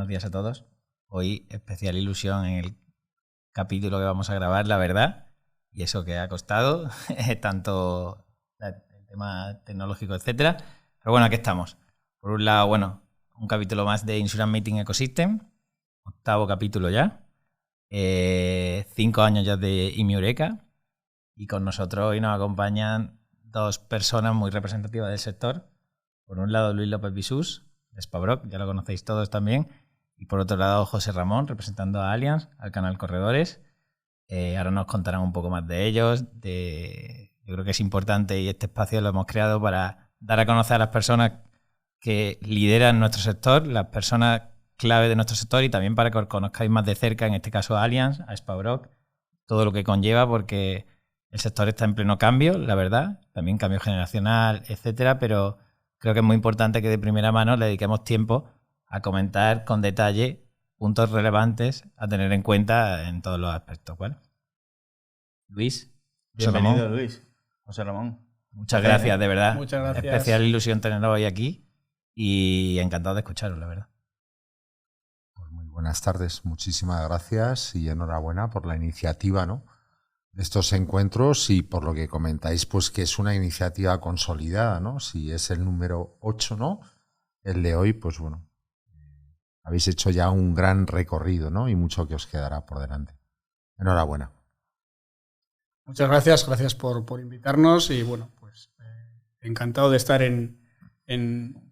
buenos días a todos. Hoy especial ilusión en el capítulo que vamos a grabar, la verdad, y eso que ha costado, tanto el tema tecnológico, etcétera. Pero bueno, aquí estamos. Por un lado, bueno, un capítulo más de Insurance Meeting Ecosystem, 8º capítulo ya, 5 años ya de IMIURECA, y con nosotros hoy nos acompañan dos personas muy representativas del sector. Por un lado, Luis López Bisús, de Spabroc, ya lo conocéis todos también. Y por otro lado, José Ramón, representando a Allianz, al canal Corredores. Ahora nos contarán un poco más de ellos. Yo creo que es importante y este espacio lo hemos creado para dar a conocer a las personas que lideran nuestro sector, las personas clave de nuestro sector, y también para que os conozcáis más de cerca, en este caso a Allianz, a Spabroc, todo lo que conlleva, porque el sector está en pleno cambio, la verdad, también cambio generacional, etcétera, pero creo que es muy importante que de primera mano le dediquemos tiempo a comentar con detalle puntos relevantes a tener en cuenta en todos los aspectos, ¿vale? Luis. Bienvenido, Luis. José Ramón. Muchas gracias, de verdad. Muchas gracias. Especial ilusión tenerlo hoy aquí y encantado de escucharos, la verdad. Pues muy buenas tardes, muchísimas gracias y enhorabuena por la iniciativa, ¿no?, de estos encuentros, y por lo que comentáis, pues que es una iniciativa consolidada, ¿no? Si es el número 8, ¿no?, el de hoy, pues bueno, habéis hecho ya un gran recorrido, ¿no?, y mucho que os quedará por delante. Enhorabuena. Muchas gracias por invitarnos y bueno, pues encantado de estar en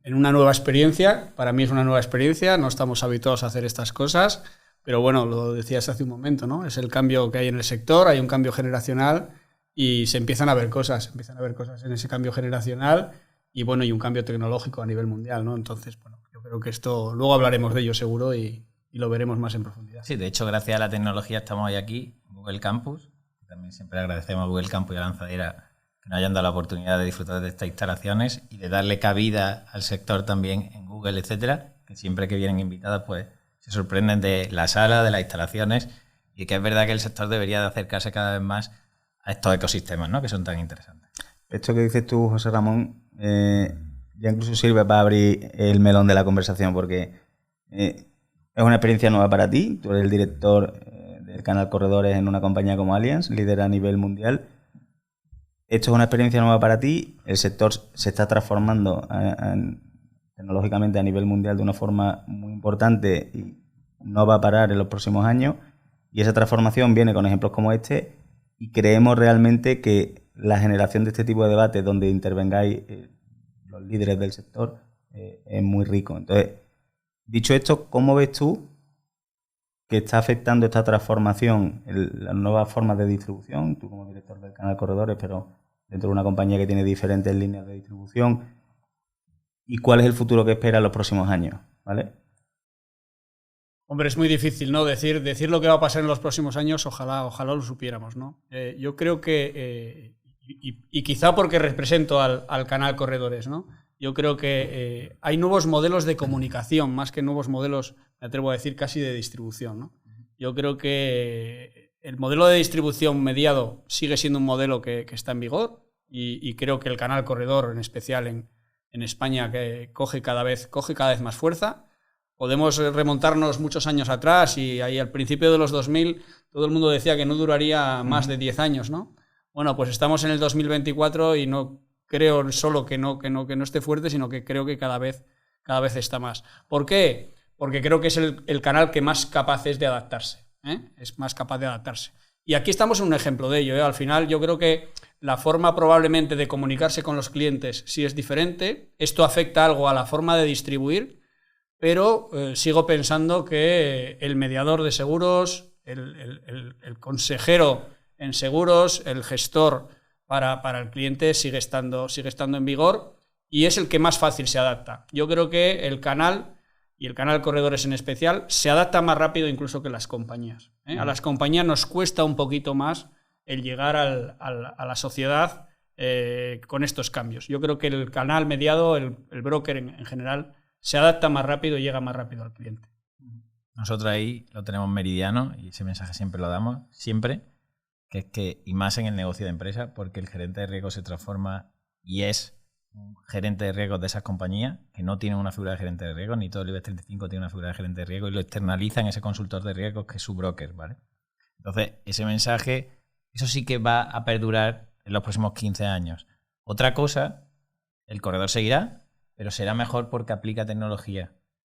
una nueva experiencia. Para mí es una nueva experiencia, no estamos habituados a hacer estas cosas, pero bueno, lo decías hace un momento, ¿no? Es el cambio que hay en el sector, hay un cambio generacional y se empiezan a ver cosas en ese cambio generacional y bueno, y un cambio tecnológico a nivel mundial, ¿no? Entonces, bueno, yo creo que esto, luego hablaremos de ello seguro y lo veremos más en profundidad. Sí, de hecho, gracias a la tecnología estamos hoy aquí, Google Campus. También siempre agradecemos a Google Campus y a Lanzadera que nos hayan dado la oportunidad de disfrutar de estas instalaciones y de darle cabida al sector también en Google, etcétera, que siempre que vienen invitadas, pues se sorprenden de la sala, de las instalaciones, y que es verdad que el sector debería de acercarse cada vez más a estos ecosistemas, ¿no?, que son tan interesantes. Esto que dices tú, José Ramón, ya incluso sirve para abrir el melón de la conversación, porque es una experiencia nueva para ti. Tú eres el director del canal Corredores en una compañía como Allianz, líder a nivel mundial. Esto es una experiencia nueva para ti. El sector se está transformando tecnológicamente a nivel mundial de una forma muy importante y no va a parar en los próximos años, y esa transformación viene con ejemplos como este, y creemos realmente que la generación de este tipo de debates donde intervengáis los líderes del sector es muy rico. Entonces, dicho esto, ¿cómo ves tú que está afectando esta transformación las nuevas formas de distribución? Tú como director del canal Corredores, pero dentro de una compañía que tiene diferentes líneas de distribución, ¿y cuál es el futuro que espera en los próximos años? ¿Vale? Hombre, es muy difícil, ¿no? Decir lo que va a pasar en los próximos años, ojalá lo supiéramos, ¿no? Yo creo que, y quizá porque represento al canal Corredores, ¿no? Yo creo que hay nuevos modelos de comunicación, más que nuevos modelos, me atrevo a decir, casi de distribución, ¿no? Yo creo que el modelo de distribución mediado sigue siendo un modelo que está en vigor, y creo que el canal Corredor, en especial en España, que coge cada vez más fuerza. Podemos remontarnos muchos años atrás y ahí al principio de los 2000 todo el mundo decía que no duraría más de 10 años, ¿no? Bueno, pues estamos en el 2024 y no creo solo que no esté fuerte, sino que creo que cada vez está más. ¿Por qué? Porque creo que es el canal que más capaz es de adaptarse, ¿eh? Es más capaz de adaptarse. Y aquí estamos en un ejemplo de ello, ¿eh? Al final yo creo que la forma probablemente de comunicarse con los clientes sí es diferente. Esto afecta algo a la forma de distribuir, pero sigo pensando que el mediador de seguros, el consejero en seguros, el gestor para el cliente sigue estando en vigor y es el que más fácil se adapta. Yo creo que el canal, y el canal Corredores en especial, se adapta más rápido incluso que las compañías, ¿eh? A las compañías nos cuesta un poquito más el llegar a la sociedad con estos cambios. Yo creo que el canal mediado, el broker en general, se adapta más rápido y llega más rápido al cliente. Nosotros ahí lo tenemos meridiano y ese mensaje siempre lo damos, siempre, que es que, y más en el negocio de empresa, porque el gerente de riesgo se transforma y es un gerente de riesgos de esas compañías, que no tienen una figura de gerente de riesgos, ni todo el IBEX 35 tiene una figura de gerente de riesgos, y lo externalizan ese consultor de riesgos que es su broker, ¿vale? Entonces, ese mensaje, eso sí que va a perdurar en los próximos 15 años. Otra cosa, el corredor seguirá, pero será mejor porque aplica tecnología.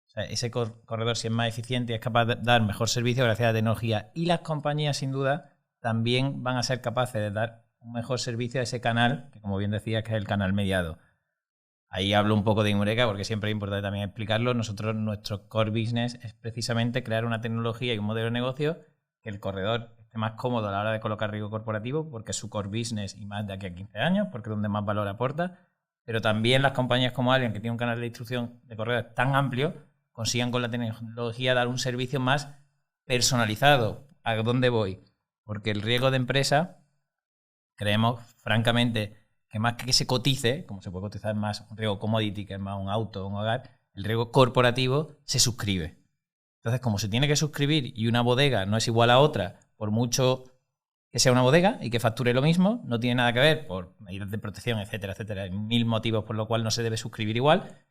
O sea, ese corredor, si es más eficiente y es capaz de dar mejor servicio gracias a la tecnología, y las compañías, sin duda, también van a ser capaces de dar un mejor servicio a ese canal, que como bien decías, que es el canal mediado. Ahí hablo un poco de Inmureca porque siempre es importante también explicarlo. Nosotros, nuestro core business es precisamente crear una tecnología y un modelo de negocio que el corredor esté más cómodo a la hora de colocar riesgo corporativo, porque es su core business y más de aquí a 15 años, porque es donde más valor aporta. Pero también las compañías como Allianz, que tiene un canal de distribución de corredores tan amplio, consigan con la tecnología dar un servicio más personalizado. ¿A dónde voy? Porque el riesgo de empresa, creemos francamente que más que se cotice, como se puede cotizar más un riesgo commodity, que es más un auto, un hogar, el riesgo corporativo se suscribe. Entonces, como se tiene que suscribir y una bodega no es igual a otra, por mucho que sea una bodega y que facture lo mismo, no tiene nada que ver por medidas de protección, etcétera, etcétera. Hay 1000 motivos por los cuales no se debe suscribir igual.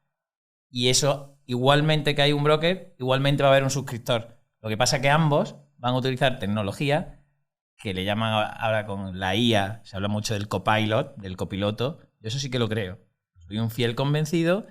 Y eso, igualmente que hay un broker, igualmente va a haber un suscriptor. Lo que pasa es que ambos van a utilizar tecnología que le llaman ahora con la IA, se habla mucho del copilot, del copiloto. Yo eso sí que lo creo. Soy un fiel convencido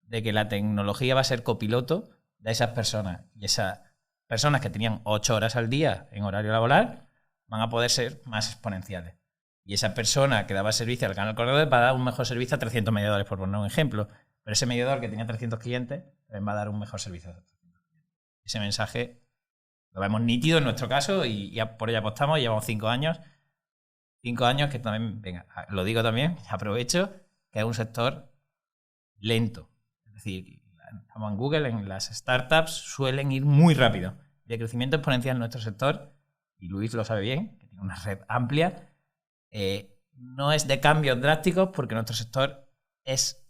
de que la tecnología va a ser copiloto de esas personas. Y esas personas que tenían 8 horas al día en horario laboral van a poder ser más exponenciales. Y esa persona que daba servicio al canal corredor va a dar un mejor servicio a 300 mediadores, por poner un ejemplo. Pero ese mediador que tenía 300 clientes va a dar un mejor servicio. Ese mensaje lo vemos nítido en nuestro caso y por ello apostamos. Llevamos 5 años. 5 años que también, venga, lo digo también, aprovecho, que es un sector lento. Es decir, estamos en Google, en las startups suelen ir muy rápido. De crecimiento exponencial en nuestro sector, y Luis lo sabe bien, que tiene una red amplia, no es de cambios drásticos porque nuestro sector es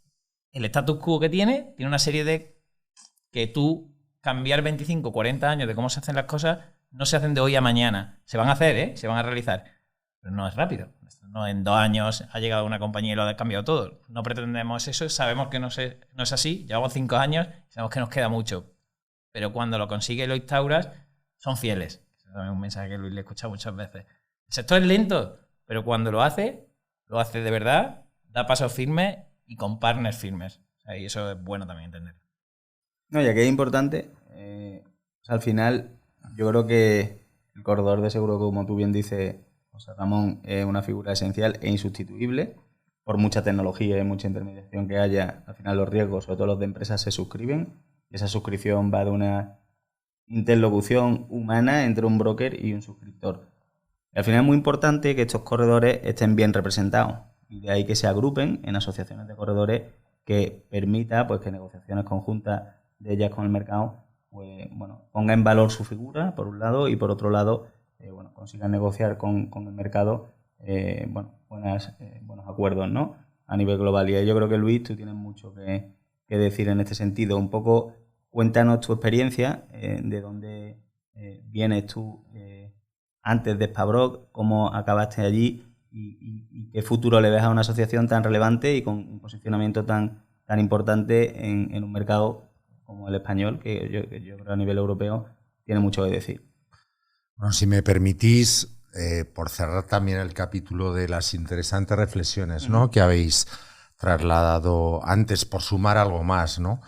el status quo que tiene una serie de que tú cambiar 25, 40 años de cómo se hacen las cosas no se hacen de hoy a mañana. Se van a hacer, se van a realizar, pero no es rápido. No en 2 años ha llegado una compañía y lo ha cambiado todo. No pretendemos eso, sabemos que no es así, llevamos 5 años y sabemos que nos queda mucho. Pero cuando lo consigue y lo instauras, son fieles. Es un mensaje que Luis le he escuchado muchas veces. El sector es lento, pero cuando lo hace de verdad, da pasos firmes y con partners firmes. O sea, y eso es bueno también entender. No, ya que es importante, al final yo creo que el corredor de seguro, como tú bien dices, José Ramón, es una figura esencial e insustituible. Por mucha tecnología y mucha intermediación que haya, al final los riesgos, sobre todo los de empresas, se suscriben. Esa suscripción va de una interlocución humana entre un broker y un suscriptor. Y al final es muy importante que estos corredores estén bien representados. Y de ahí que se agrupen en asociaciones de corredores que permita pues, que negociaciones conjuntas de ellas con el mercado pues, ponga en valor su figura, por un lado, y por otro lado, consigan negociar con el mercado buenos acuerdos, ¿no? A nivel global. Y yo creo que, Luis, tú tienes mucho que decir en este sentido. Un poco, cuéntanos tu experiencia, de dónde vienes tú antes de Spabroc, cómo acabaste allí y qué futuro le ves a una asociación tan relevante y con un posicionamiento tan importante en un mercado como el español, que yo creo que a nivel europeo tiene mucho que decir. Bueno, si me permitís, por cerrar también el capítulo de las interesantes reflexiones, ¿no?, que habéis trasladado antes, por sumar algo más, ¿no?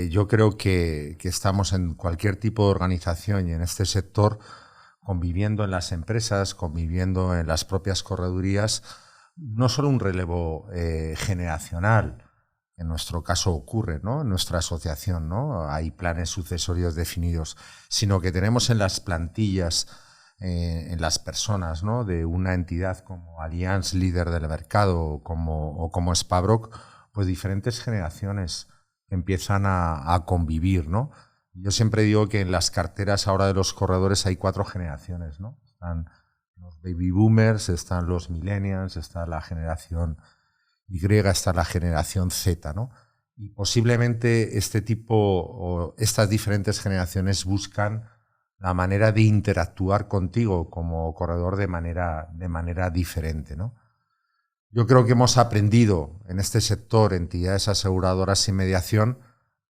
Yo creo que estamos en cualquier tipo de organización y en este sector, conviviendo en las empresas, conviviendo en las propias corredurías, no solo un relevo generacional, en nuestro caso ocurre, ¿no?, en nuestra asociación, ¿no?, hay planes sucesorios definidos, sino que tenemos en las plantillas, en las personas, ¿no?, de una entidad como Allianz, líder del mercado, o como Spabroc, pues diferentes generaciones que empiezan a convivir, ¿no? Yo siempre digo que en las carteras ahora de los corredores hay 4 generaciones, ¿no? Están los baby boomers, están los millennials, está la generación Y, está la generación Z, ¿no? Y posiblemente este tipo o estas diferentes generaciones buscan la manera de interactuar contigo como corredor de manera diferente, ¿no? Yo creo que hemos aprendido en este sector, entidades aseguradoras y mediación,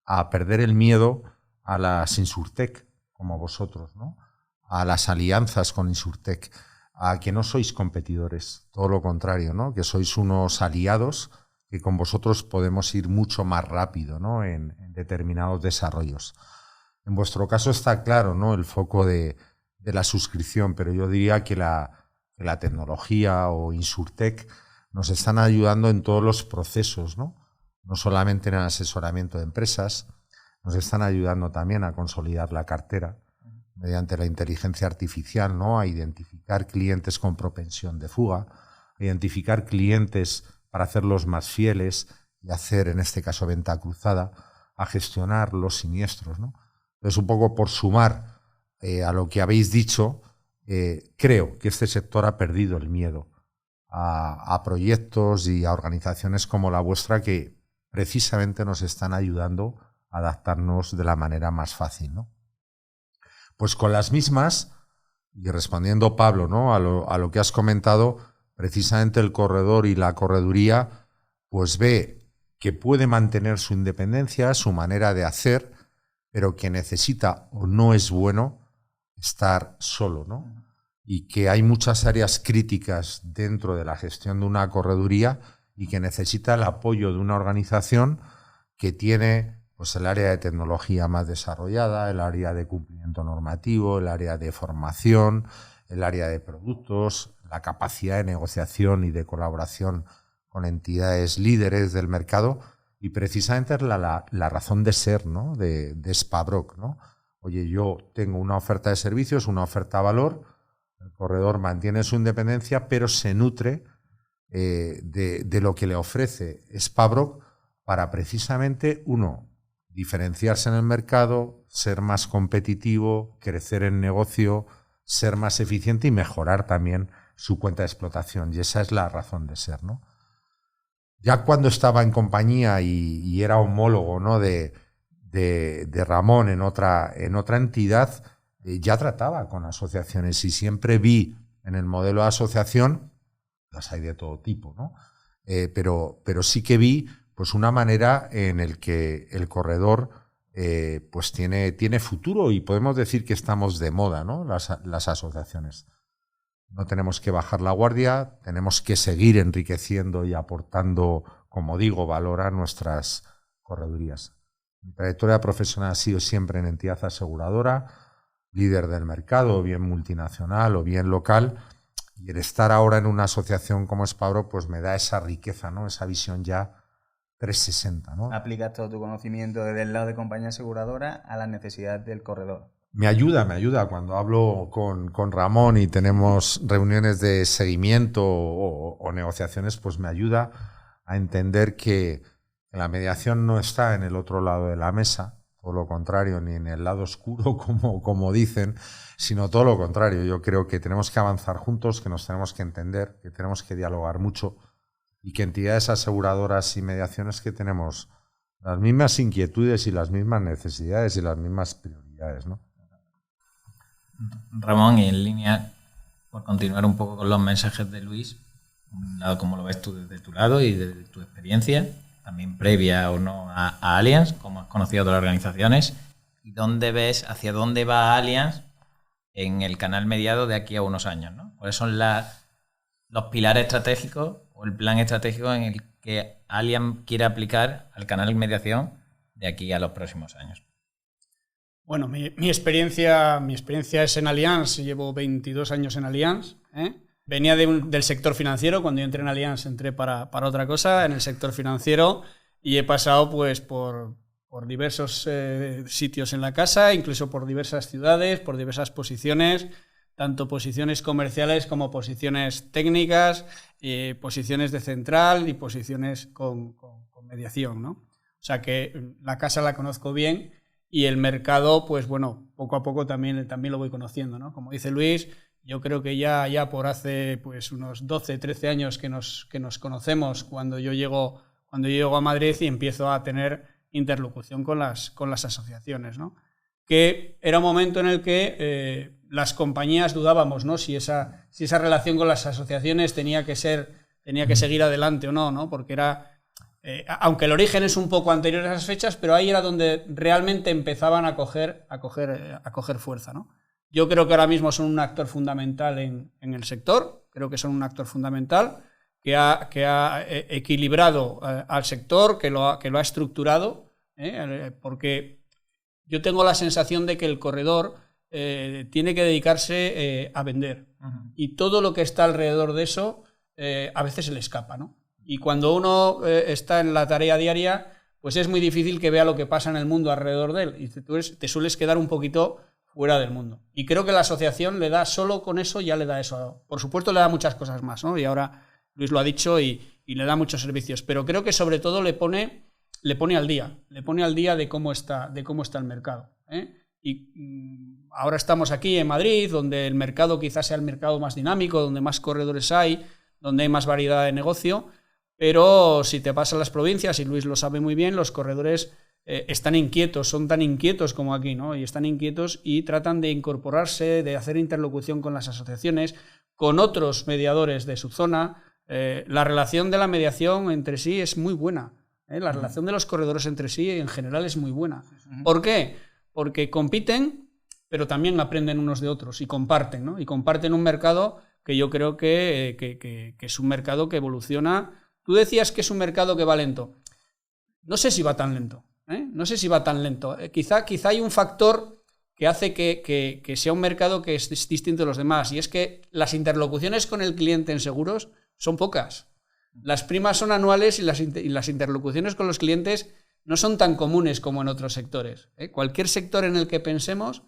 a perder el miedo a las Insurtech, como vosotros, ¿no? A las alianzas con Insurtech, a que no sois competidores, todo lo contrario, ¿no? Que sois unos aliados que con vosotros podemos ir mucho más rápido, ¿no? En determinados desarrollos. En vuestro caso está claro, ¿no? El foco de la suscripción, pero yo diría que la tecnología o Insurtech nos están ayudando en todos los procesos, ¿no? No solamente en el asesoramiento de empresas, nos están ayudando también a consolidar la cartera mediante la inteligencia artificial, ¿no? A identificar clientes con propensión de fuga, a identificar clientes para hacerlos más fieles y hacer, en este caso, venta cruzada, a gestionar los siniestros, ¿no? Entonces, un poco por sumar a lo que habéis dicho, creo que este sector ha perdido el miedo a proyectos y a organizaciones como la vuestra que precisamente nos están ayudando a adaptarnos de la manera más fácil, ¿no? Pues con las mismas, y respondiendo, Pablo, ¿no? a lo que has comentado, precisamente el corredor y la correduría pues ve que puede mantener su independencia, su manera de hacer, pero que necesita o no es bueno estar solo, ¿no? Y que hay muchas áreas críticas dentro de la gestión de una correduría y que necesita el apoyo de una organización que tiene pues el área de tecnología más desarrollada, el área de cumplimiento normativo, el área de formación, el área de productos, la capacidad de negociación y de colaboración con entidades líderes del mercado, y precisamente es la razón de ser, ¿no? de Sparrock, ¿no? Oye, yo tengo una oferta de servicios, una oferta de valor, el corredor mantiene su independencia, pero se nutre de lo que le ofrece Sparrock para precisamente, uno, diferenciarse en el mercado, ser más competitivo, crecer en negocio, ser más eficiente y mejorar también su cuenta de explotación. Y esa es la razón de ser, ¿no? Ya cuando estaba en compañía y era homólogo, ¿no? de Ramón en otra entidad, ya trataba con asociaciones y siempre vi en el modelo de asociación, las hay de todo tipo, ¿no? Pero sí que vi pues una manera en el que el corredor pues tiene futuro, y podemos decir que estamos de moda, ¿no? Las asociaciones. No tenemos que bajar la guardia, tenemos que seguir enriqueciendo y aportando, como digo, valor a nuestras corredurías. Mi trayectoria profesional ha sido siempre en entidad aseguradora, líder del mercado, o bien multinacional o bien local, y el estar ahora en una asociación como Sparrock pues me da esa riqueza, ¿no? Esa visión ya 360, ¿no? Aplicas todo tu conocimiento desde el lado de compañía aseguradora a las necesidades del corredor. Me ayuda. Cuando hablo con Ramón y tenemos reuniones de seguimiento o negociaciones, pues me ayuda a entender que la mediación no está en el otro lado de la mesa, todo lo contrario, ni en el lado oscuro, como dicen, sino todo lo contrario. Yo creo que tenemos que avanzar juntos, que nos tenemos que entender, que tenemos que dialogar mucho, y que entidades aseguradoras y mediaciones que tenemos las mismas inquietudes y las mismas necesidades y las mismas prioridades, ¿no? Ramón, y en línea, por continuar un poco con los mensajes de Luis, un lado, ¿cómo lo ves tú desde tu lado y desde tu experiencia, también previa o no a Allianz, cómo has conocido a todas las organizaciones, y dónde ves, hacia dónde va Allianz en el canal mediado de aquí a unos años, ¿no? ¿Cuáles son los pilares estratégicos o el plan estratégico en el que Allianz quiere aplicar al canal de mediación de aquí a los próximos años? Bueno, mi experiencia es en Allianz. Llevo 22 años en Allianz, ¿eh? Venía del sector financiero. Cuando yo entré en Allianz entré para otra cosa, en el sector financiero, y he pasado pues por diversos sitios en la casa, incluso por diversas ciudades, por diversas posiciones, tanto posiciones comerciales como posiciones técnicas, posiciones de central y posiciones con mediación, ¿no? O sea que la casa la conozco bien. Y el mercado, pues bueno, poco a poco también lo voy conociendo, ¿no? Como dice Luis, yo creo que ya por hace pues unos 12, 13 años que nos conocemos, cuando yo llego a Madrid y empiezo a tener interlocución con las asociaciones, ¿no? Que era un momento en el que las compañías dudábamos, ¿no? Si esa relación con las asociaciones tenía que ser tenía que seguir adelante o no, ¿no? Porque era... aunque el origen es un poco anterior a esas fechas, pero ahí era donde realmente empezaban a coger fuerza, ¿no? Yo creo que ahora mismo son un actor fundamental en el sector, creo que son un actor fundamental que ha equilibrado al sector, que lo ha estructurado, porque yo tengo la sensación de que el corredor tiene que dedicarse a vender, y todo lo que está alrededor de eso a veces se le escapa, ¿no? Y cuando uno está en la tarea diaria, pues es muy difícil que vea lo que pasa en el mundo alrededor de él, y te sueles quedar un poquito fuera del mundo. Y creo que la asociación le da, solo con eso ya le da eso. Por supuesto le da muchas cosas más, ¿no? Y ahora Luis lo ha dicho y le da muchos servicios, pero creo que sobre todo le pone al día de cómo está el mercado, ¿eh? Y ahora estamos aquí en Madrid, donde el mercado quizás sea el mercado más dinámico, donde más corredores hay, donde hay más variedad de negocio, pero si te vas a las provincias, y Luis lo sabe muy bien, los corredores están inquietos, son tan inquietos como aquí, ¿no? Y están inquietos y tratan de incorporarse, de hacer interlocución con las asociaciones, con otros mediadores de su zona. La relación de la mediación entre sí es muy buena, ¿eh? La relación de los corredores entre sí en general es muy buena. ¿Por qué? Porque compiten, pero también aprenden unos de otros y comparten, ¿no? Y comparten un mercado que yo creo que es un mercado que evoluciona. Tú decías que es un mercado que va lento. No sé si va tan lento, ¿eh? No sé si va tan lento. Quizá hay un factor que hace que sea un mercado que es distinto de los demás, y es que las interlocuciones con el cliente en seguros son pocas. Las primas son anuales y las interlocuciones con los clientes no son tan comunes como en otros sectores, ¿eh? Cualquier sector en el que pensemos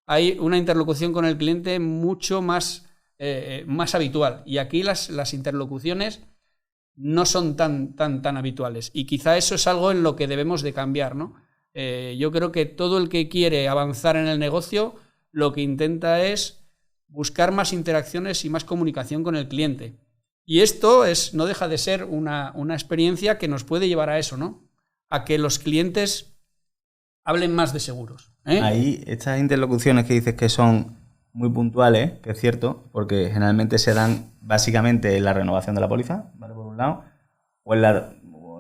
hay una interlocución con el cliente mucho más habitual, y aquí las interlocuciones no son tan habituales, y quizá eso es algo en lo que debemos de cambiar, ¿no? Yo creo que todo el que quiere avanzar en el negocio lo que intenta es buscar más interacciones y más comunicación con el cliente. Y esto no deja de ser una experiencia que nos puede llevar a eso, ¿no? A que los clientes hablen más de seguros, ¿eh? Ahí, estas interlocuciones que dices que son muy puntuales, que es cierto, porque generalmente se dan básicamente en la renovación de la póliza, ¿vale? Por un lado, o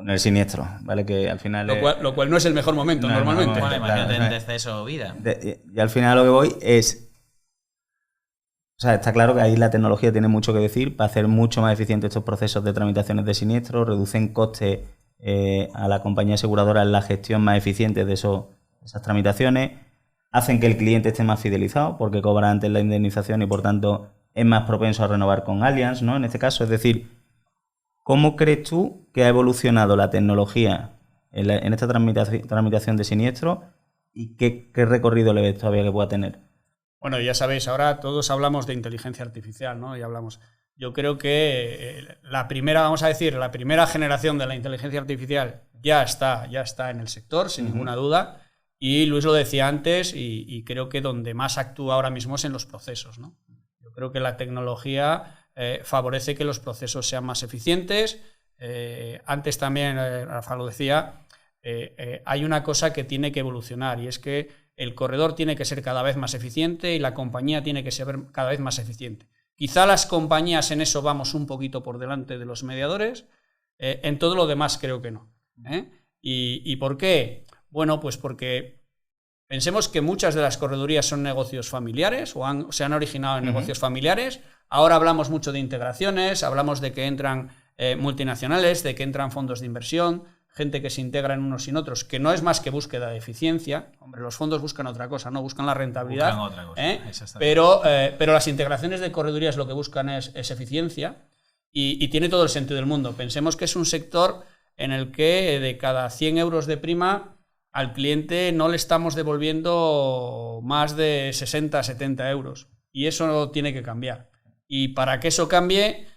en el siniestro, ¿vale? Que al final lo cual no es el mejor momento, normalmente. Bueno, imagínate en deceso o vida. Y al final a lo que voy es... O sea, está claro que ahí la tecnología tiene mucho que decir para hacer mucho más eficientes estos procesos de tramitaciones de siniestro, reducen costes a la compañía aseguradora en la gestión más eficiente de esas tramitaciones, hacen que el cliente esté más fidelizado porque cobra antes la indemnización y por tanto es más propenso a renovar con Allianz, ¿no? En este caso, es decir, ¿cómo crees tú que ha evolucionado la tecnología en esta tramitación de siniestro y qué recorrido le ves todavía que pueda tener? Bueno, ya sabéis, ahora todos hablamos de inteligencia artificial, ¿no? Yo creo que la primera generación de la inteligencia artificial ya está en el sector, sin ninguna duda, y Luis lo decía antes, y creo que donde más actúa ahora mismo es en los procesos, ¿no? Yo creo que la tecnología favorece que los procesos sean más eficientes. Antes también, Rafa lo decía, hay una cosa que tiene que evolucionar, y es que el corredor tiene que ser cada vez más eficiente y la compañía tiene que ser cada vez más eficiente. Quizá las compañías en eso vamos un poquito por delante de los mediadores, en todo lo demás creo que no, ¿eh? ¿Y por qué? Bueno, pues porque pensemos que muchas de las corredurías son negocios familiares o se han originado en negocios familiares. Ahora hablamos mucho de integraciones, hablamos de que entran multinacionales, de que entran fondos de inversión, gente que se integra en unos y en otros, que no es más que búsqueda de eficiencia. Hombre, los fondos buscan otra cosa, no buscan la rentabilidad. Buscan otra cosa. Pero las integraciones de corredurías lo que buscan es eficiencia, y tiene todo el sentido del mundo. Pensemos que es un sector en el que de cada 100 euros de prima al cliente no le estamos devolviendo más de 60, 70 euros. Y eso tiene que cambiar. Y para que eso cambie,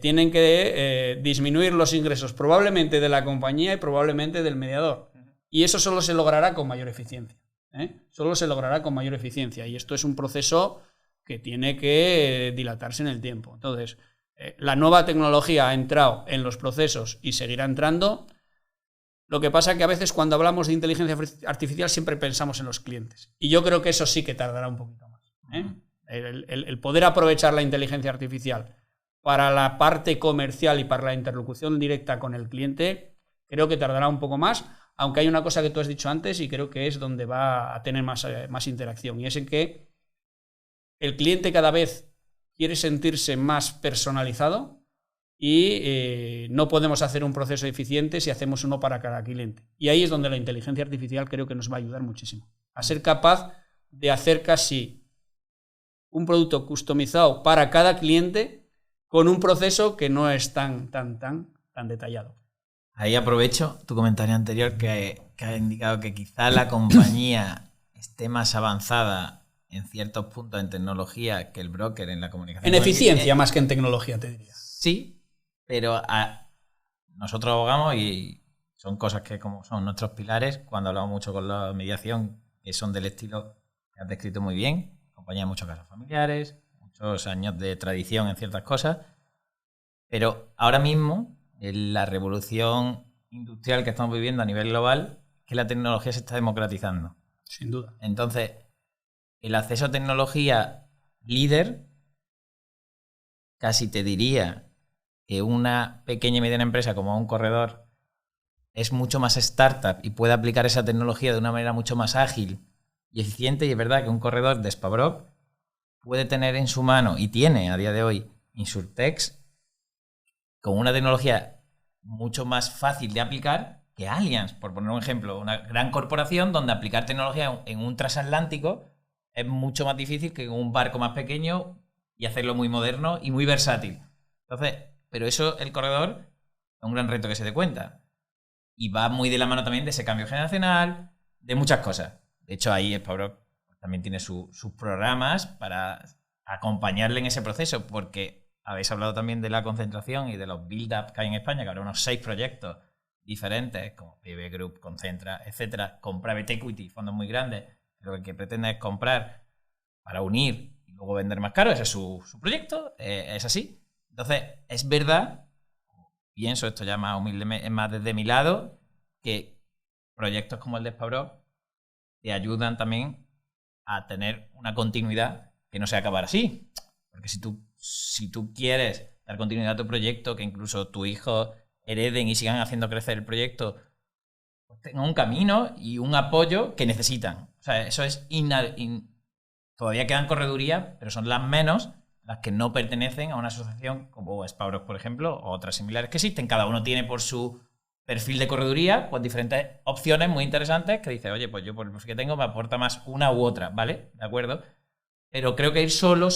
tienen que disminuir los ingresos probablemente de la compañía y probablemente del mediador. Y eso solo se logrará con mayor eficiencia, ¿eh? Solo se logrará con mayor eficiencia. Y esto es un proceso que tiene que dilatarse en el tiempo. Entonces, la nueva tecnología ha entrado en los procesos y seguirá entrando. Lo que pasa es que a veces cuando hablamos de inteligencia artificial siempre pensamos en los clientes. Y yo creo que eso sí que tardará un poquito más, ¿eh? El poder aprovechar la inteligencia artificial para la parte comercial y para la interlocución directa con el cliente, creo que tardará un poco más, aunque hay una cosa que tú has dicho antes y creo que es donde va a tener más interacción, y es en que el cliente cada vez quiere sentirse más personalizado y no podemos hacer un proceso eficiente si hacemos uno para cada cliente. Y ahí es donde la inteligencia artificial creo que nos va a ayudar muchísimo, a ser capaz de hacer casi un producto customizado para cada cliente con un proceso que no es tan detallado. Ahí aprovecho tu comentario anterior que ha indicado que quizá la compañía esté más avanzada en ciertos puntos en tecnología que el broker en la comunicación. En eficiencia más que en tecnología, te diría. Sí, pero nosotros abogamos y son cosas que como son nuestros pilares, cuando hablamos mucho con la mediación, que son del estilo que has descrito muy bien, compañía de muchos casos familiares, muchos años de tradición en ciertas cosas, pero ahora mismo en la revolución industrial que estamos viviendo a nivel global, que la tecnología se está democratizando. Sin duda. Entonces, el acceso a tecnología líder, casi te diría que una pequeña y mediana empresa como un corredor es mucho más startup y puede aplicar esa tecnología de una manera mucho más ágil y eficiente, y es verdad que un corredor de Spabroc puede tener en su mano, y tiene a día de hoy, Insurtech con una tecnología mucho más fácil de aplicar que Allianz, por poner un ejemplo, una gran corporación donde aplicar tecnología en un transatlántico es mucho más difícil que en un barco más pequeño y hacerlo muy moderno y muy versátil. Entonces, pero eso el corredor es un gran reto que se dé cuenta. Y va muy de la mano también de ese cambio generacional, de muchas cosas. De hecho, ahí Spabroc también tiene sus programas para acompañarle en ese proceso, porque habéis hablado también de la concentración y de los build-up que hay en España, que habrá unos 6 proyectos diferentes, como PB Group, Concentra, etcétera, con private equity, fondos muy grandes, pero el que pretende es comprar para unir y luego vender más caro. Ese es su proyecto, es así. Entonces, es verdad, pienso esto ya más humildemente, más desde mi lado, que proyectos como el de Spabroc te ayudan también a tener una continuidad que no se acabar así. Porque si tú quieres dar continuidad a tu proyecto, que incluso tus hijos hereden y sigan haciendo crecer el proyecto, pues tengan un camino y un apoyo que necesitan. O sea, eso es todavía quedan corredurías, pero son las menos las que no pertenecen a una asociación como Spabroc, por ejemplo, o otras similares que existen. Cada uno tiene por su perfil de correduría pues diferentes opciones muy interesantes que dice, oye, pues yo por el perfil que tengo me aporta más una u otra, ¿vale? De acuerdo. Pero creo que ir solo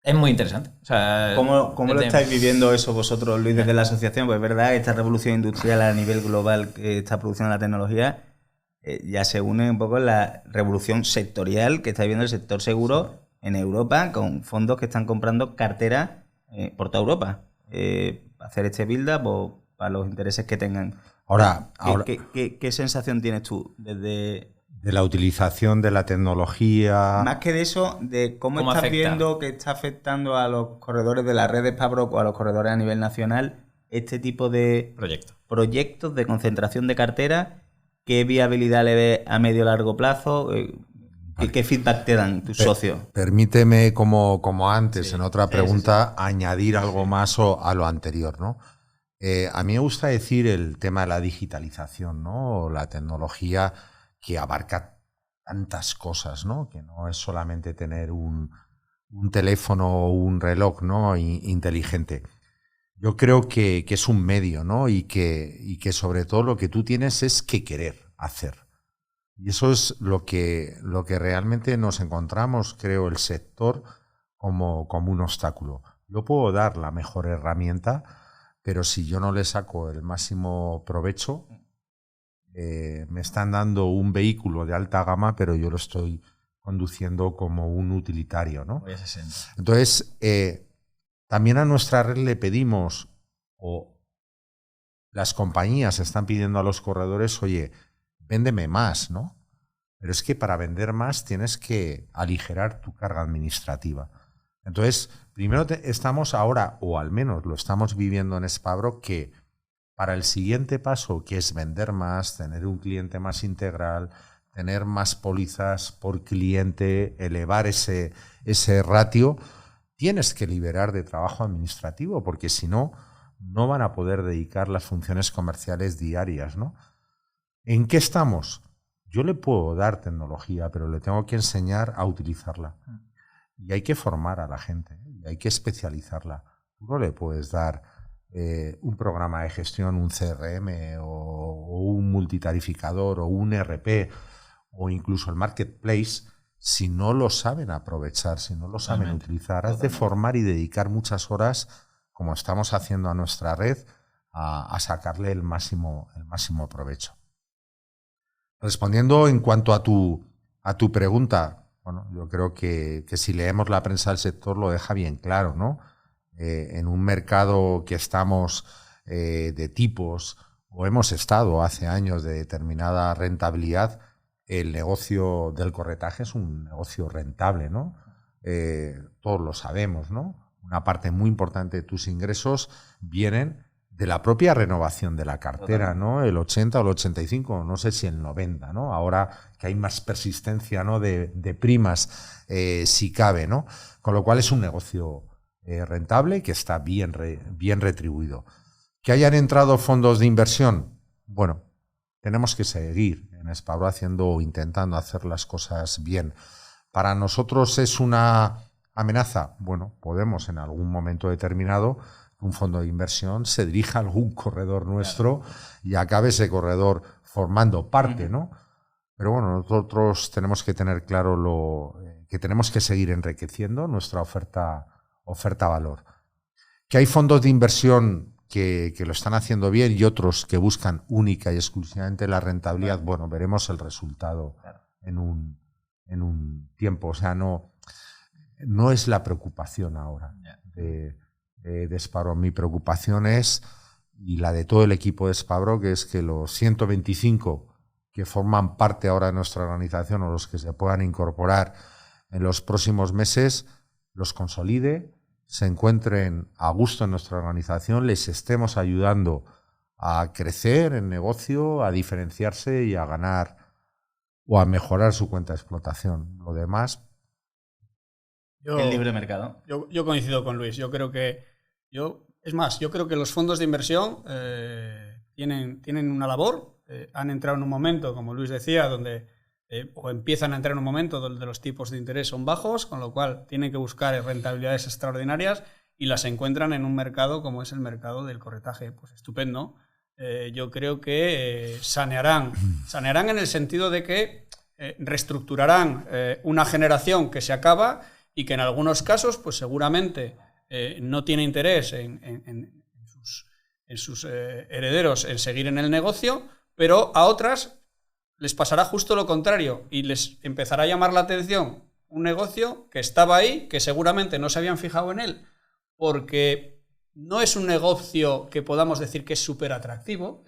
es muy interesante. O sea, ¿Cómo lo estáis viviendo eso vosotros, Luis, desde la asociación? Pues es verdad, esta revolución industrial a nivel global que está produciendo la tecnología ya se une un poco en la revolución sectorial que está viviendo el sector seguro en Europa, con fondos que están comprando carteras por toda Europa. Hacer este build-up para los intereses que tengan. Ahora, ¿Qué sensación tienes tú desde de la utilización de la tecnología? Más que de eso, de cómo estás afecta? viendo que está afectando a los corredores de la red de Spabroc o a los corredores a nivel nacional este tipo de proyectos de concentración de cartera. ¿Qué viabilidad le ves a medio o largo plazo? ¿Qué feedback te dan tus socios? Permíteme, como antes, Sí, en otra pregunta, añadir algo más a lo anterior, ¿no? A mí me gusta decir el tema de la digitalización, ¿no? La tecnología que abarca tantas cosas, ¿no? Que no es solamente tener un teléfono o un reloj, ¿no? inteligente. Yo creo que es un medio, ¿no? Y que sobre todo lo que tú tienes es que querer hacer. Y eso es lo que realmente nos encontramos, creo, el sector como un obstáculo. Yo puedo dar la mejor herramienta, pero si yo no le saco el máximo provecho, me están dando un vehículo de alta gama, pero yo lo estoy conduciendo como un utilitario, ¿no? Entonces, también a nuestra red le pedimos, o las compañías están pidiendo a los corredores, oye, véndeme más, ¿no? Pero es que para vender más tienes que aligerar tu carga administrativa. Entonces, primero estamos ahora, o al menos lo estamos viviendo en Spabroc, que para el siguiente paso, que es vender más, tener un cliente más integral, tener más pólizas por cliente, elevar ese ratio, tienes que liberar de trabajo administrativo, porque si no, no van a poder dedicar las funciones comerciales diarias, ¿no? ¿En qué estamos? Yo le puedo dar tecnología, pero le tengo que enseñar a utilizarla. Y hay que formar a la gente, y hay que especializarla. Tú no le puedes dar un programa de gestión, un CRM o un multitarificador o un ERP o incluso el marketplace si no lo saben aprovechar, si no lo saben utilizar. Has de formar y dedicar muchas horas, como estamos haciendo a nuestra red, a sacarle el máximo provecho. Respondiendo en cuanto a tu pregunta, bueno, yo creo que si leemos la prensa del sector lo deja bien claro, ¿no? En un mercado que estamos de tipos, o hemos estado hace años de determinada rentabilidad, el negocio del corretaje es un negocio rentable, ¿no? Todos lo sabemos, ¿no? Una parte muy importante de tus ingresos vienen de la propia renovación de la cartera, ¿no? El 80 o el 85, no sé si el 90, ¿no? Ahora que hay más persistencia, ¿no? de primas, si cabe, ¿no? Con lo cual es un negocio rentable que está bien retribuido. ¿Que hayan entrado fondos de inversión? Bueno, tenemos que seguir en Spabro intentando hacer las cosas bien. ¿Para nosotros es una amenaza? Bueno, podemos en algún momento determinado un fondo de inversión se dirija a algún corredor nuestro y acabe ese corredor formando parte, ¿no? Pero bueno, nosotros tenemos que tener claro que tenemos que seguir enriqueciendo nuestra oferta-valor. Que hay fondos de inversión que lo están haciendo bien y otros que buscan única y exclusivamente la rentabilidad, bueno, veremos el resultado en un tiempo. O sea, no es la preocupación ahora de Spabro. Mi preocupación es, y la de todo el equipo de Spabro, que es que los 125 que forman parte ahora de nuestra organización o los que se puedan incorporar en los próximos meses, los consolide, se encuentren a gusto en nuestra organización, les estemos ayudando a crecer en negocio, a diferenciarse y a ganar o a mejorar su cuenta de explotación. Lo demás... El libre mercado. Yo coincido con Luis. Yo creo que los fondos de inversión tienen una labor. Han entrado en un momento, como Luis decía, donde o empiezan a entrar en un momento donde los tipos de interés son bajos, con lo cual tienen que buscar rentabilidades extraordinarias y las encuentran en un mercado como es el mercado del corretaje. Pues estupendo. Yo creo que sanearán en el sentido de que reestructurarán una generación que se acaba y que en algunos casos, pues seguramente no tiene interés en sus herederos en seguir en el negocio, pero a otras les pasará justo lo contrario y les empezará a llamar la atención un negocio que estaba ahí, que seguramente no se habían fijado en él, porque no es un negocio que podamos decir que es súper atractivo.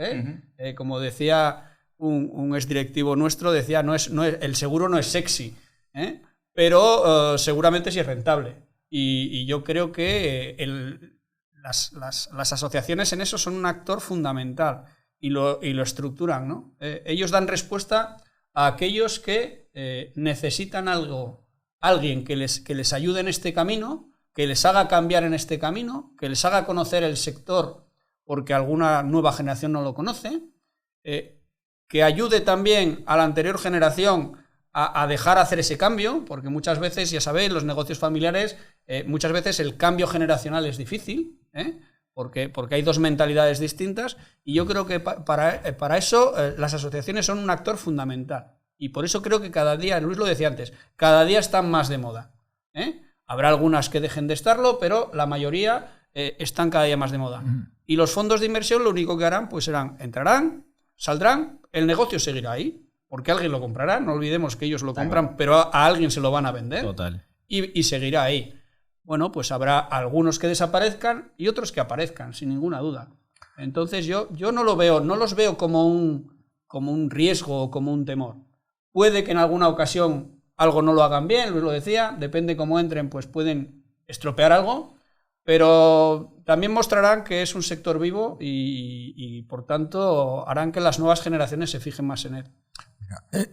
Como decía un exdirectivo nuestro, decía, el seguro no es sexy, pero seguramente sí es rentable. Y yo creo que las asociaciones en eso son un actor fundamental y lo estructuran, ¿no? Ellos dan respuesta a aquellos que necesitan alguien que les ayude en este camino, que les haga cambiar en este camino, que les haga conocer el sector porque alguna nueva generación no lo conoce, que ayude también a la anterior generación a dejar hacer ese cambio, porque muchas veces, ya sabéis, los negocios familiares, muchas veces el cambio generacional es difícil, porque hay dos mentalidades distintas, y yo creo que para eso las asociaciones son un actor fundamental. Y por eso creo que cada día, Luis lo decía antes, cada día están más de moda. Habrá algunas que dejen de estarlo, pero la mayoría están cada día más de moda. Y los fondos de inversión lo único que harán, pues entrarán, saldrán, el negocio seguirá ahí, porque alguien lo comprará, no olvidemos que ellos lo compran, pero a alguien se lo van a vender. Total. Y seguirá ahí. Bueno, pues habrá algunos que desaparezcan y otros que aparezcan, sin ninguna duda. Entonces yo no los veo como un riesgo o como un temor. Puede que en alguna ocasión algo no lo hagan bien, Luis lo decía, depende cómo entren, pues pueden estropear algo, pero también mostrarán que es un sector vivo y por tanto harán que las nuevas generaciones se fijen más en él.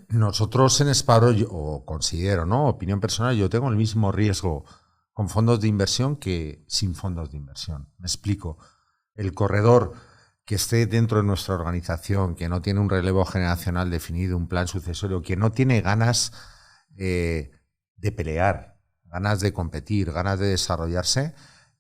Nosotros en Spabro, considero, ¿no? Opinión personal, yo tengo el mismo riesgo con fondos de inversión que sin fondos de inversión. Me explico. El corredor que esté dentro de nuestra organización, que no tiene un relevo generacional definido, un plan sucesorio, que no tiene ganas de pelear, ganas de competir, ganas de desarrollarse,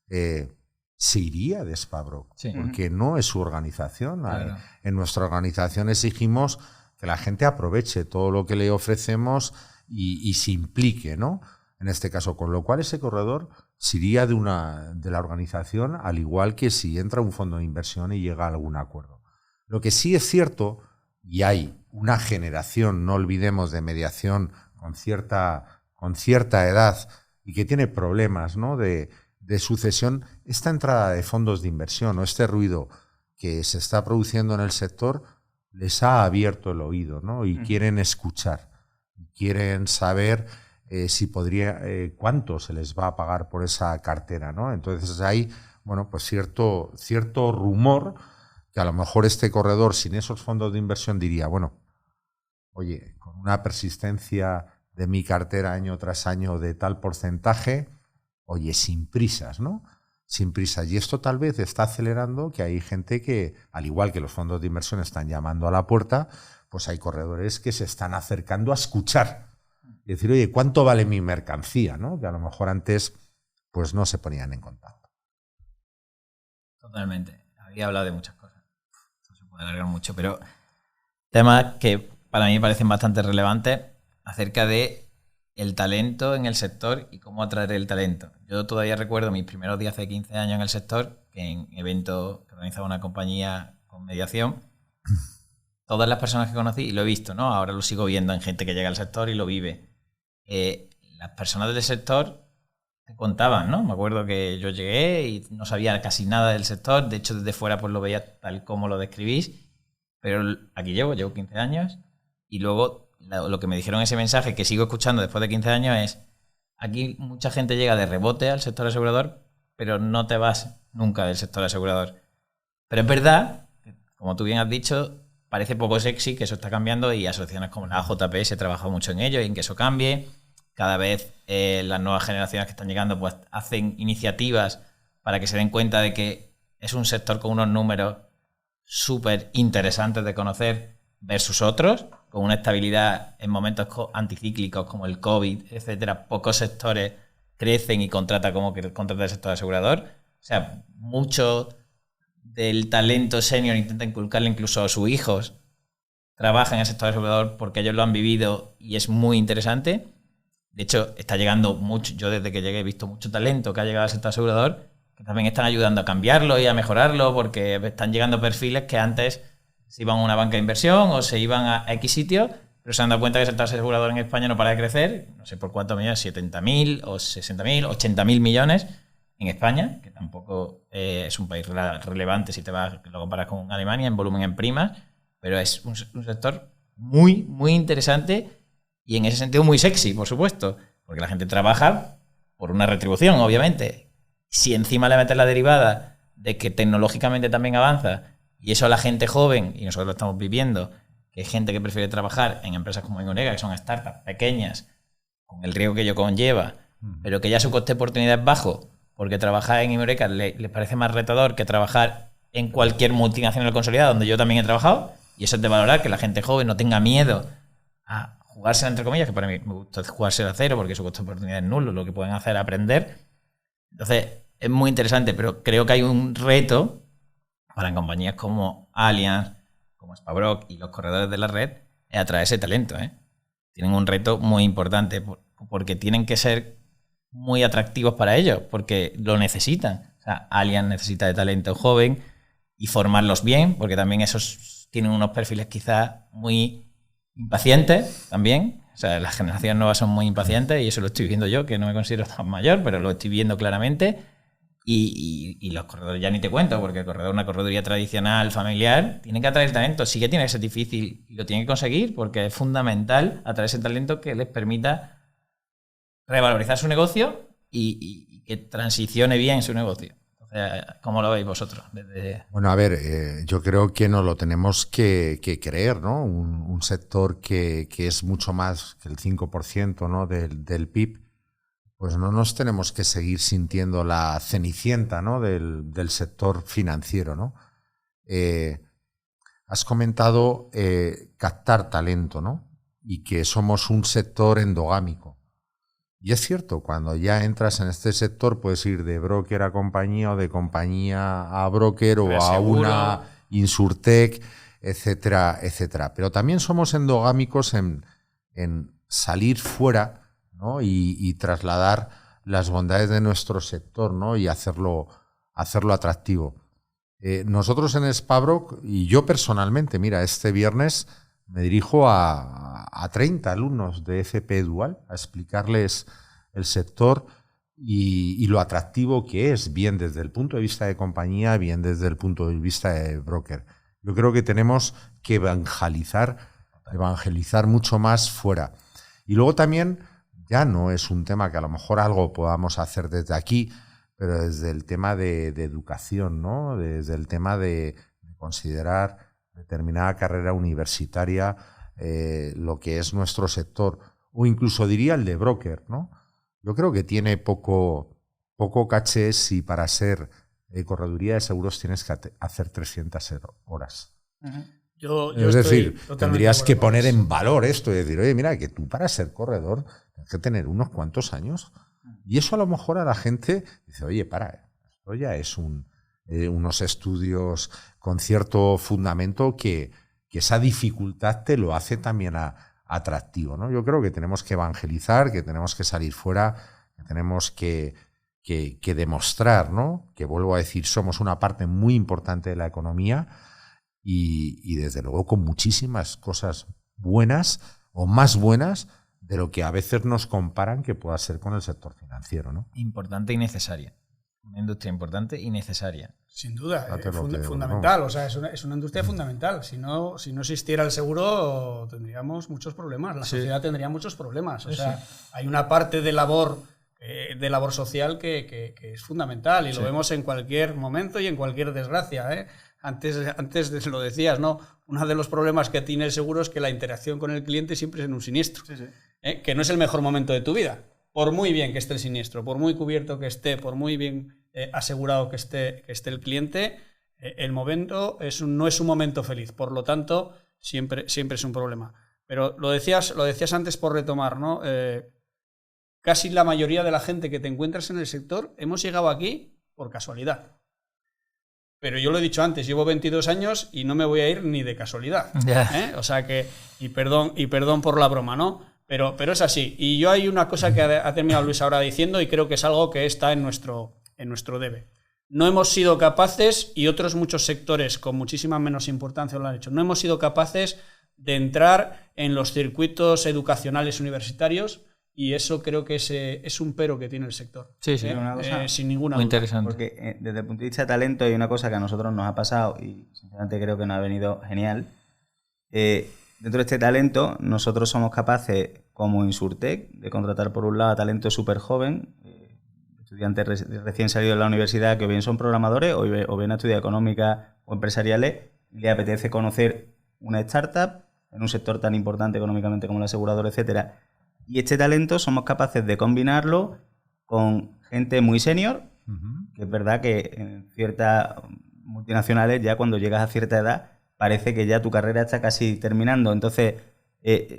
se iría de Spabrook, Sí. porque no es su organización. Claro. En nuestra organización exigimos que la gente aproveche todo lo que le ofrecemos y se implique, ¿no? En este caso, con lo cual ese corredor se iría de la organización, al igual que si entra un fondo de inversión y llega a algún acuerdo. Lo que sí es cierto, y hay una generación, no olvidemos, de mediación con cierta edad y que tiene problemas, ¿no?, de sucesión, esta entrada de fondos de inversión o este ruido que se está produciendo en el sector les ha abierto el oído, ¿no? Y quieren escuchar, quieren saber cuánto se les va a pagar por esa cartera, ¿no? Entonces hay, bueno, pues cierto rumor que a lo mejor este corredor sin esos fondos de inversión diría, bueno, oye, con una persistencia de mi cartera año tras año de tal porcentaje, oye, sin prisas, ¿no? Sin prisas. Y esto tal vez está acelerando que hay gente que, al igual que los fondos de inversión están llamando a la puerta, pues hay corredores que se están acercando a escuchar. Y decir, oye, ¿cuánto vale mi mercancía?, ¿no? Que a lo mejor antes pues no se ponían en contacto. Totalmente. Había hablado de muchas cosas. Esto se puede alargar mucho, pero temas que para mí me parecen bastante relevantes acerca de el talento en el sector y cómo atraer el talento. Yo todavía recuerdo mis primeros días hace 15 años en el sector, que en eventos que organizaba una compañía con mediación, todas las personas que conocí, y lo he visto, ¿no? Ahora lo sigo viendo en gente que llega al sector y lo vive. Las personas del sector te contaban, ¿no? Me acuerdo que yo llegué y no sabía casi nada del sector. De hecho, desde fuera pues lo veía tal como lo describís. Pero aquí llevo 15 años. Y luego lo que me dijeron en ese mensaje, que sigo escuchando después de 15 años, es: aquí mucha gente llega de rebote al sector asegurador, pero no te vas nunca del sector asegurador. Pero es verdad, como tú bien has dicho, parece poco sexy, que eso está cambiando, y asociaciones como la AJP se trabaja mucho en ello y en que eso cambie. Cada vez las nuevas generaciones que están llegando pues hacen iniciativas para que se den cuenta de que es un sector con unos números súper interesantes de conocer versus otros, con una estabilidad en momentos anticíclicos como el COVID, etcétera. Pocos sectores crecen y contrata como que contrata el sector asegurador. O sea, mucho del talento senior intenta inculcarle incluso a sus hijos, trabaja en el sector asegurador porque ellos lo han vivido y es muy interesante. De hecho, está llegando mucho, yo desde que llegué he visto mucho talento que ha llegado al sector asegurador, que también están ayudando a cambiarlo y a mejorarlo, porque están llegando perfiles que antes se iban a una banca de inversión o se iban a X sitio, pero se han dado cuenta que el sector asegurador en España no para de crecer, no sé por cuántos millones, 70.000 o 60.000, 80.000 millones en España, que tampoco es un país relevante si te vas, lo comparas con Alemania en volumen en primas, pero es un sector muy, muy interesante y en ese sentido muy sexy, por supuesto, porque la gente trabaja por una retribución, obviamente. Si encima le metes la derivada de que tecnológicamente también avanza, y eso a la gente joven, y nosotros lo estamos viviendo, que hay gente que prefiere trabajar en empresas como Inmunega, que son startups pequeñas, con el riesgo que ello conlleva, pero que ya su coste de oportunidad es bajo, porque trabajar en Inmunega les parece más retador que trabajar en cualquier multinacional consolidada, donde yo también he trabajado, y eso es de valorar, que la gente joven no tenga miedo a jugársela, entre comillas, que para mí me gusta jugársela a cero, porque su coste de oportunidad es nulo, lo que pueden hacer es aprender. Entonces, es muy interesante, pero creo que hay un reto para compañías como Allianz, como Spabrook y los corredores de la red, es atraer ese talento, ¿eh? Tienen un reto muy importante porque tienen que ser muy atractivos para ellos, porque lo necesitan. O sea, Allianz necesita de talento joven y formarlos bien, porque también esos tienen unos perfiles quizás muy impacientes también. O sea, las generaciones nuevas son muy impacientes y eso lo estoy viendo yo, que no me considero tan mayor, pero lo estoy viendo claramente. Y los corredores ya ni te cuento, porque el corredor, una correduría tradicional, familiar, tiene que atraer talento. Sí que tiene que ser difícil y lo tiene que conseguir, porque es fundamental atraer ese talento que les permita revalorizar su negocio y que transicione bien su negocio. O sea, ¿cómo lo veis vosotros? Bueno, a ver, yo creo que nos lo tenemos que creer, ¿no? Un sector que es mucho más que el 5%, ¿no?, del PIB, pues no nos tenemos que seguir sintiendo la cenicienta, ¿no? del sector financiero, ¿no? Has comentado captar talento, ¿no? Y que somos un sector endogámico. Y es cierto, cuando ya entras en este sector puedes ir de broker a compañía o de compañía a broker o a una insurtech, etcétera, etcétera. Pero también somos endogámicos en salir fuera, ¿no? y trasladar las bondades de nuestro sector, ¿no? Y hacerlo atractivo. Nosotros en Spabroc, y yo personalmente, mira, este viernes me dirijo a 30 alumnos de FP Dual a explicarles el sector y lo atractivo que es, bien desde el punto de vista de compañía, bien desde el punto de vista de broker. Yo creo que tenemos que evangelizar mucho más fuera. Y luego también, ya no es un tema que a lo mejor algo podamos hacer desde aquí, pero desde el tema de educación, ¿no? Desde el tema de considerar determinada carrera universitaria, lo que es nuestro sector, o incluso diría el de broker, ¿no? Yo creo que tiene poco caché si para ser correduría de seguros tienes que hacer 300 horas. Yo es decir, tendrías que poner en valor esto y decir, oye, mira, que tú para ser corredor tienes que tener unos cuantos años. Y eso a lo mejor a la gente dice, oye, esto ya es unos estudios con cierto fundamento que esa dificultad te lo hace también atractivo, ¿no? Yo creo que tenemos que evangelizar, que tenemos que salir fuera, que tenemos que demostrar, ¿no? Que, vuelvo a decir, somos una parte muy importante de la economía y desde luego con muchísimas cosas buenas o más buenas de lo que a veces nos comparan que pueda ser con el sector financiero, ¿no? Importante y necesaria. Una industria importante y necesaria. Sin duda, fundamental. O sea, es una industria fundamental. Si no existiera el seguro, tendríamos muchos problemas. La sociedad tendría muchos problemas. O sea, hay una parte de labor social que es fundamental y lo vemos en cualquier momento y en cualquier desgracia, ¿eh? Antes lo decías, ¿no? Uno de los problemas que tiene el seguro es que la interacción con el cliente siempre es en un siniestro. Que no es el mejor momento de tu vida. Por muy bien que esté el siniestro, por muy cubierto que esté, por muy bien asegurado que esté el cliente, el momento no es un momento feliz. Por lo tanto, siempre es un problema. Pero lo decías antes por retomar, ¿no? Casi la mayoría de la gente que te encuentras en el sector hemos llegado aquí por casualidad. Pero yo lo he dicho antes, llevo 22 años y no me voy a ir ni de casualidad. O sea que, y perdón por la broma, ¿no? Pero es así. Y yo hay una cosa que ha terminado Luis ahora diciendo y creo que es algo que está en nuestro debe. No hemos sido capaces, y otros muchos sectores con muchísima menos importancia lo han hecho, no hemos sido capaces de entrar en los circuitos educacionales universitarios y eso creo que es un pero que tiene el sector. Sí. Una cosa sin ninguna muy duda. interesante. Porque desde el punto de vista de talento hay una cosa que a nosotros nos ha pasado y sinceramente creo que nos ha venido genial. Dentro de este talento, nosotros somos capaces, como Insurtech, de contratar por un lado a talento súper joven, estudiantes recién salidos de la universidad que o bien son programadores o bien a estudiar económica o empresariales, le apetece conocer una startup en un sector tan importante económicamente como el asegurador, etcétera. Y este talento somos capaces de combinarlo con gente muy senior, que es verdad que en ciertas multinacionales ya cuando llegas a cierta edad parece que ya tu carrera está casi terminando. Entonces,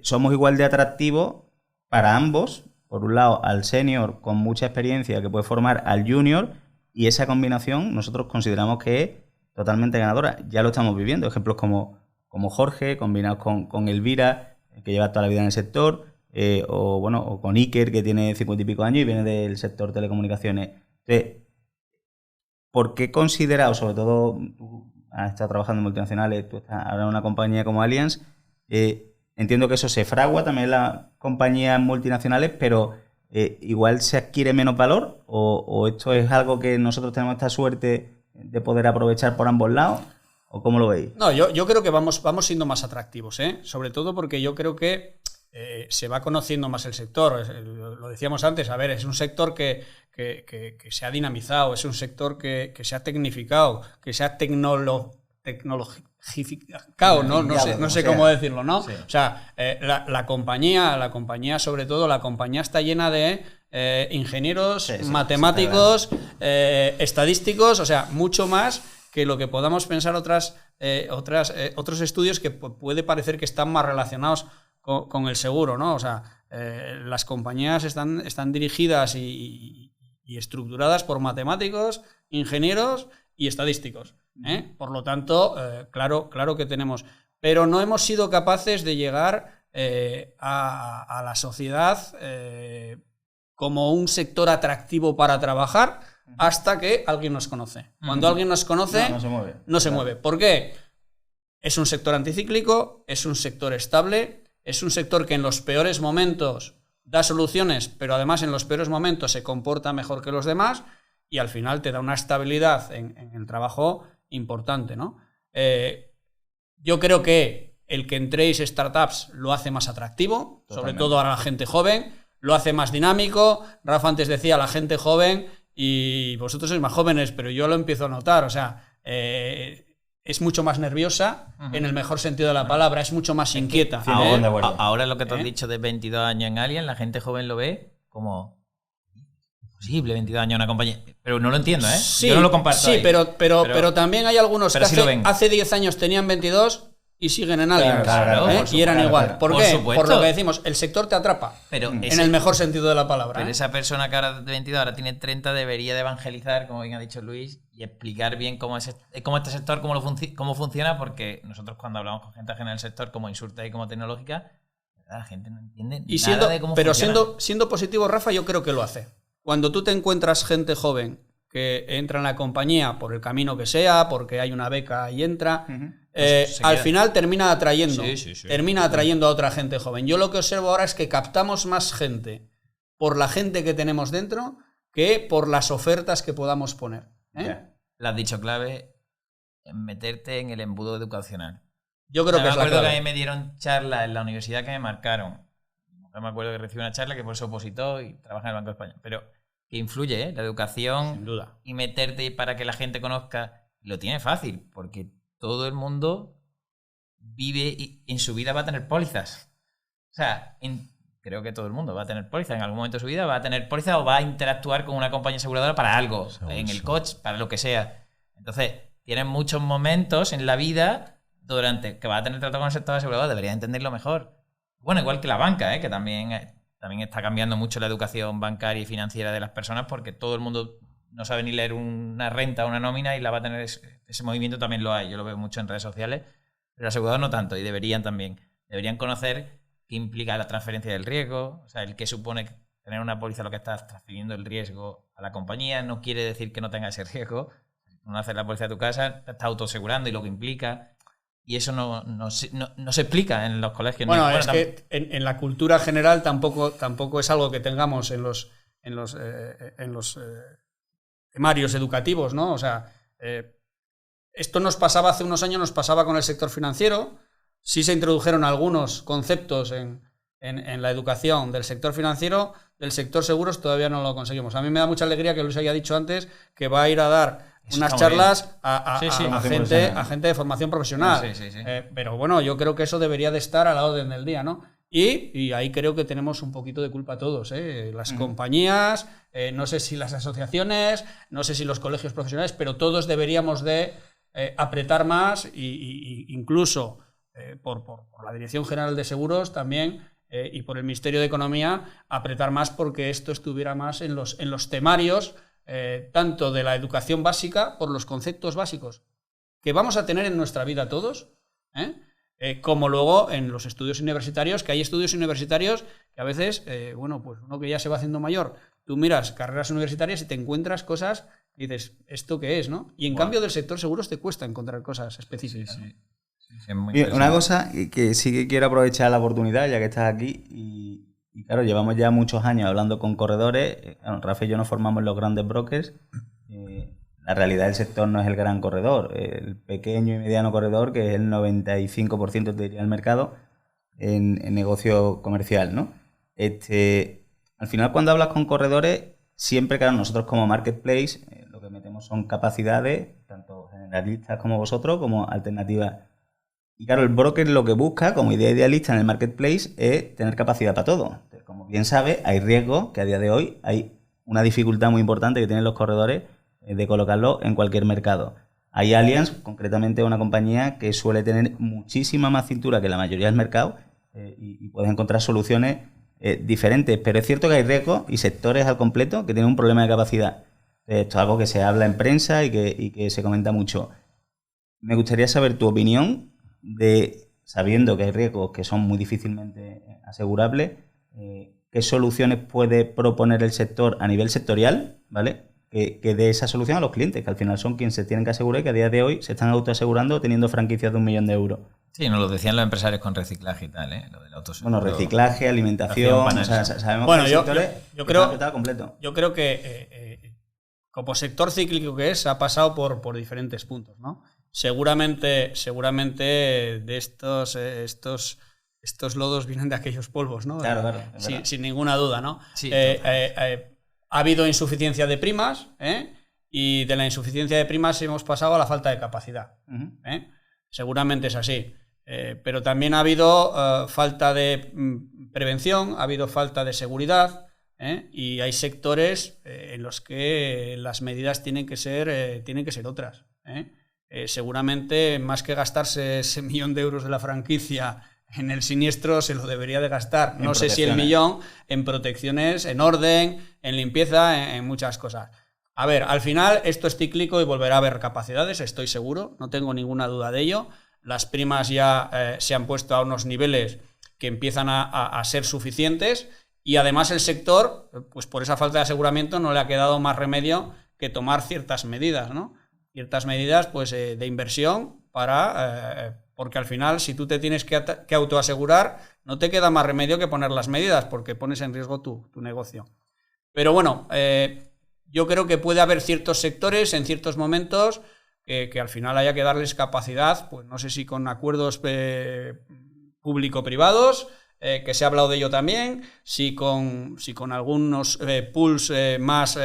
somos igual de atractivos para ambos. Por un lado, al senior con mucha experiencia que puede formar al junior, y esa combinación nosotros consideramos que es totalmente ganadora. Ya lo estamos viviendo. Ejemplos como Jorge, combinados con Elvira, que lleva toda la vida en el sector, o con Iker, que tiene 50 y pico años y viene del sector telecomunicaciones. Entonces, ¿por qué considerado, sobre todo tú has estado trabajando en multinacionales, tú estás ahora en una compañía como Allianz, entiendo que eso se fragua también en las compañías multinacionales, pero igual se adquiere menos valor o esto es algo que nosotros tenemos esta suerte de poder aprovechar por ambos lados? ¿O cómo lo veis? No, yo creo que vamos siendo más atractivos, sobre todo porque yo creo que se va conociendo más el sector. Lo decíamos antes, a ver, es un sector que se ha dinamizado, es un sector que se ha tecnificado, que se ha tecnologificado, no sé cómo decirlo, ¿no? Sí. O sea, la compañía, sobre todo, la compañía está llena de ingenieros, matemáticos, estadísticos, o sea, mucho más que lo que podamos pensar otros estudios que puede parecer que están más relacionados con el seguro, ¿no? O sea, las compañías están dirigidas y estructuradas por matemáticos, ingenieros y estadísticos. Por lo tanto, claro que tenemos. Pero no hemos sido capaces de llegar a la sociedad como un sector atractivo para trabajar hasta que alguien nos conoce. Cuando alguien nos conoce, no se mueve. ¿Por qué? Es un sector anticíclico, es un sector estable, es un sector que en los peores momentos da soluciones, pero además en los peores momentos se comporta mejor que los demás y al final te da una estabilidad en el trabajo importante, ¿no? Yo creo que el que entréis startups lo hace más atractivo, sobre todo a la gente joven, lo hace más dinámico. Rafa antes decía la gente joven y vosotros sois más jóvenes, pero yo lo empiezo a notar, o sea, es mucho más nerviosa, en el mejor sentido de la palabra, es mucho más inquieta. Ahora lo que te has dicho de 22 años en Allianz, la gente joven lo ve como imposible, 22 años en una compañía. Pero no lo entiendo, ¿eh? Sí, yo no lo comparto. Sí, pero también hay algunos que sí hace 10 años tenían 22 y siguen en Allianz. Claro, y eran igual. ¿Por qué? Supuesto. Por lo que decimos, el sector te atrapa. Pero en el mejor sentido de la palabra. Pero esa persona que ahora de 22 ahora tiene 30 debería de evangelizar, como bien ha dicho Luis, y explicar bien cómo este sector, cómo funciona, porque nosotros cuando hablamos con gente ajena del sector, como Insurtech y como tecnológica, la gente no entiende nada de cómo funciona. Pero siendo positivo, Rafa, yo creo que lo hace. Cuando tú te encuentras gente joven que entra en la compañía por el camino que sea, porque hay una beca y entra, al final termina atrayendo. Termina atrayendo a otra gente joven. Yo lo que observo ahora es que captamos más gente por la gente que tenemos dentro que por las ofertas que podamos poner. Lo has dicho clave, en meterte en el embudo educacional. Yo creo que es la clave. Me acuerdo que a mí me dieron charlas en la universidad que me marcaron. No me acuerdo que recibí una charla que por eso opositó y trabaja en el Banco de España. Pero que influye, la educación. Sin duda. Y meterte para que la gente conozca. Lo tiene fácil, porque todo el mundo vive y en su vida va a tener pólizas. O sea, creo que todo el mundo va a tener pólizas. En algún momento de su vida va a tener pólizas o va a interactuar con una compañía aseguradora para algo. En el coche, para lo que sea. Entonces, tienes muchos momentos en la vida durante que va a tener trato con el sector asegurador. Deberías entenderlo mejor. Bueno, igual que la banca, que también está cambiando mucho la educación bancaria y financiera de las personas, porque todo el mundo no sabe ni leer una renta o una nómina y la va a tener. Ese movimiento también lo hay, yo lo veo mucho en redes sociales, pero los asegurados no tanto, y deberían conocer qué implica la transferencia del riesgo, o sea, el que supone tener una póliza, lo que estás transfiriendo el riesgo a la compañía, no quiere decir que no tenga ese riesgo. No haces la póliza de tu casa, te estás autoasegurando y lo que implica. Y eso no se explica en los colegios. Bueno, es que en la cultura general tampoco es algo que tengamos en los temarios educativos, ¿no? O sea, esto nos pasaba hace unos años, nos pasaba con el sector financiero. Sí se introdujeron algunos conceptos en la educación del sector financiero. Del sector seguros todavía no lo conseguimos. A mí me da mucha alegría que Luis haya dicho antes que va a ir a dar unas charlas a gente de formación profesional. Pero bueno, yo creo que eso debería de estar a la orden del día, ¿no? Y ahí creo que tenemos un poquito de culpa todos, las compañías, no sé si las asociaciones, no sé si los colegios profesionales, pero todos deberíamos de apretar más y incluso por la Dirección General de Seguros también y por el Ministerio de Economía apretar más porque esto estuviera más en los temarios tanto de la educación básica por los conceptos básicos que vamos a tener en nuestra vida todos, como luego en los estudios universitarios, que hay estudios universitarios que a veces, pues uno que ya se va haciendo mayor, tú miras carreras universitarias y te encuentras cosas y dices, ¿esto qué es? ¿No? Y en cambio del sector seguros te cuesta encontrar cosas específicas. Una cosa que sí que quiero aprovechar la oportunidad, ya que estás aquí, y claro, llevamos ya muchos años hablando con corredores. Rafa y yo nos formamos en los grandes brokers. La realidad del sector no es el gran corredor, el pequeño y mediano corredor, que es el 95% te diría del mercado en negocio comercial, ¿no? Al final, cuando hablas con corredores, siempre, claro, nosotros como marketplace lo que metemos son capacidades, tanto generalistas como vosotros, como alternativas. Y claro, el broker lo que busca como idea idealista en el marketplace es tener capacidad para todo. Como bien sabes, hay riesgos que a día de hoy hay una dificultad muy importante que tienen los corredores de colocarlo en cualquier mercado. Hay Allianz, concretamente una compañía que suele tener muchísima más cintura que la mayoría del mercado y puedes encontrar soluciones diferentes, pero es cierto que hay riesgos y sectores al completo que tienen un problema de capacidad. Esto es algo que se habla en prensa y que se comenta mucho. Me gustaría saber tu opinión sabiendo que hay riesgos que son muy difícilmente asegurables, qué soluciones puede proponer el sector a nivel sectorial, ¿vale? Que dé esa solución a los clientes, que al final son quienes se tienen que asegurar y que a día de hoy se están autoasegurando teniendo franquicias de 1 millón de euros. Sí, nos lo decían los empresarios con reciclaje y tal, ¿eh? Lo del autoseguro. Bueno, reciclaje, alimentación, o sea, sabemos que hay sectores yo creo, completo. Yo creo que como sector cíclico que es, ha pasado por diferentes puntos, ¿no? Seguramente de estos lodos vienen de aquellos polvos, ¿no? Claro, sin ninguna duda, ¿no? Sí, ha habido insuficiencia de primas, y de la insuficiencia de primas hemos pasado a la falta de capacidad. Seguramente es así. Pero también ha habido falta de prevención, ha habido falta de seguridad, y hay sectores en los que las medidas tienen que ser otras. Seguramente, más que gastarse ese 1 millón de euros de la franquicia en el siniestro, se lo debería de gastar, no sé si el 1 millón, en protecciones, en orden, en limpieza, en muchas cosas. A ver, al final esto es cíclico y volverá a haber capacidades, estoy seguro, no tengo ninguna duda de ello. Las primas ya se han puesto a unos niveles que empiezan a ser suficientes y además el sector, pues por esa falta de aseguramiento, no le ha quedado más remedio que tomar ciertas medidas, ¿no? Ciertas medidas pues, de inversión porque al final, si tú te tienes que autoasegurar, no te queda más remedio que poner las medidas, porque pones en riesgo tu negocio. Pero bueno, yo creo que puede haber ciertos sectores en ciertos momentos que al final haya que darles capacidad, pues no sé si con acuerdos público-privados, que se ha hablado de ello también, si con algunos pools más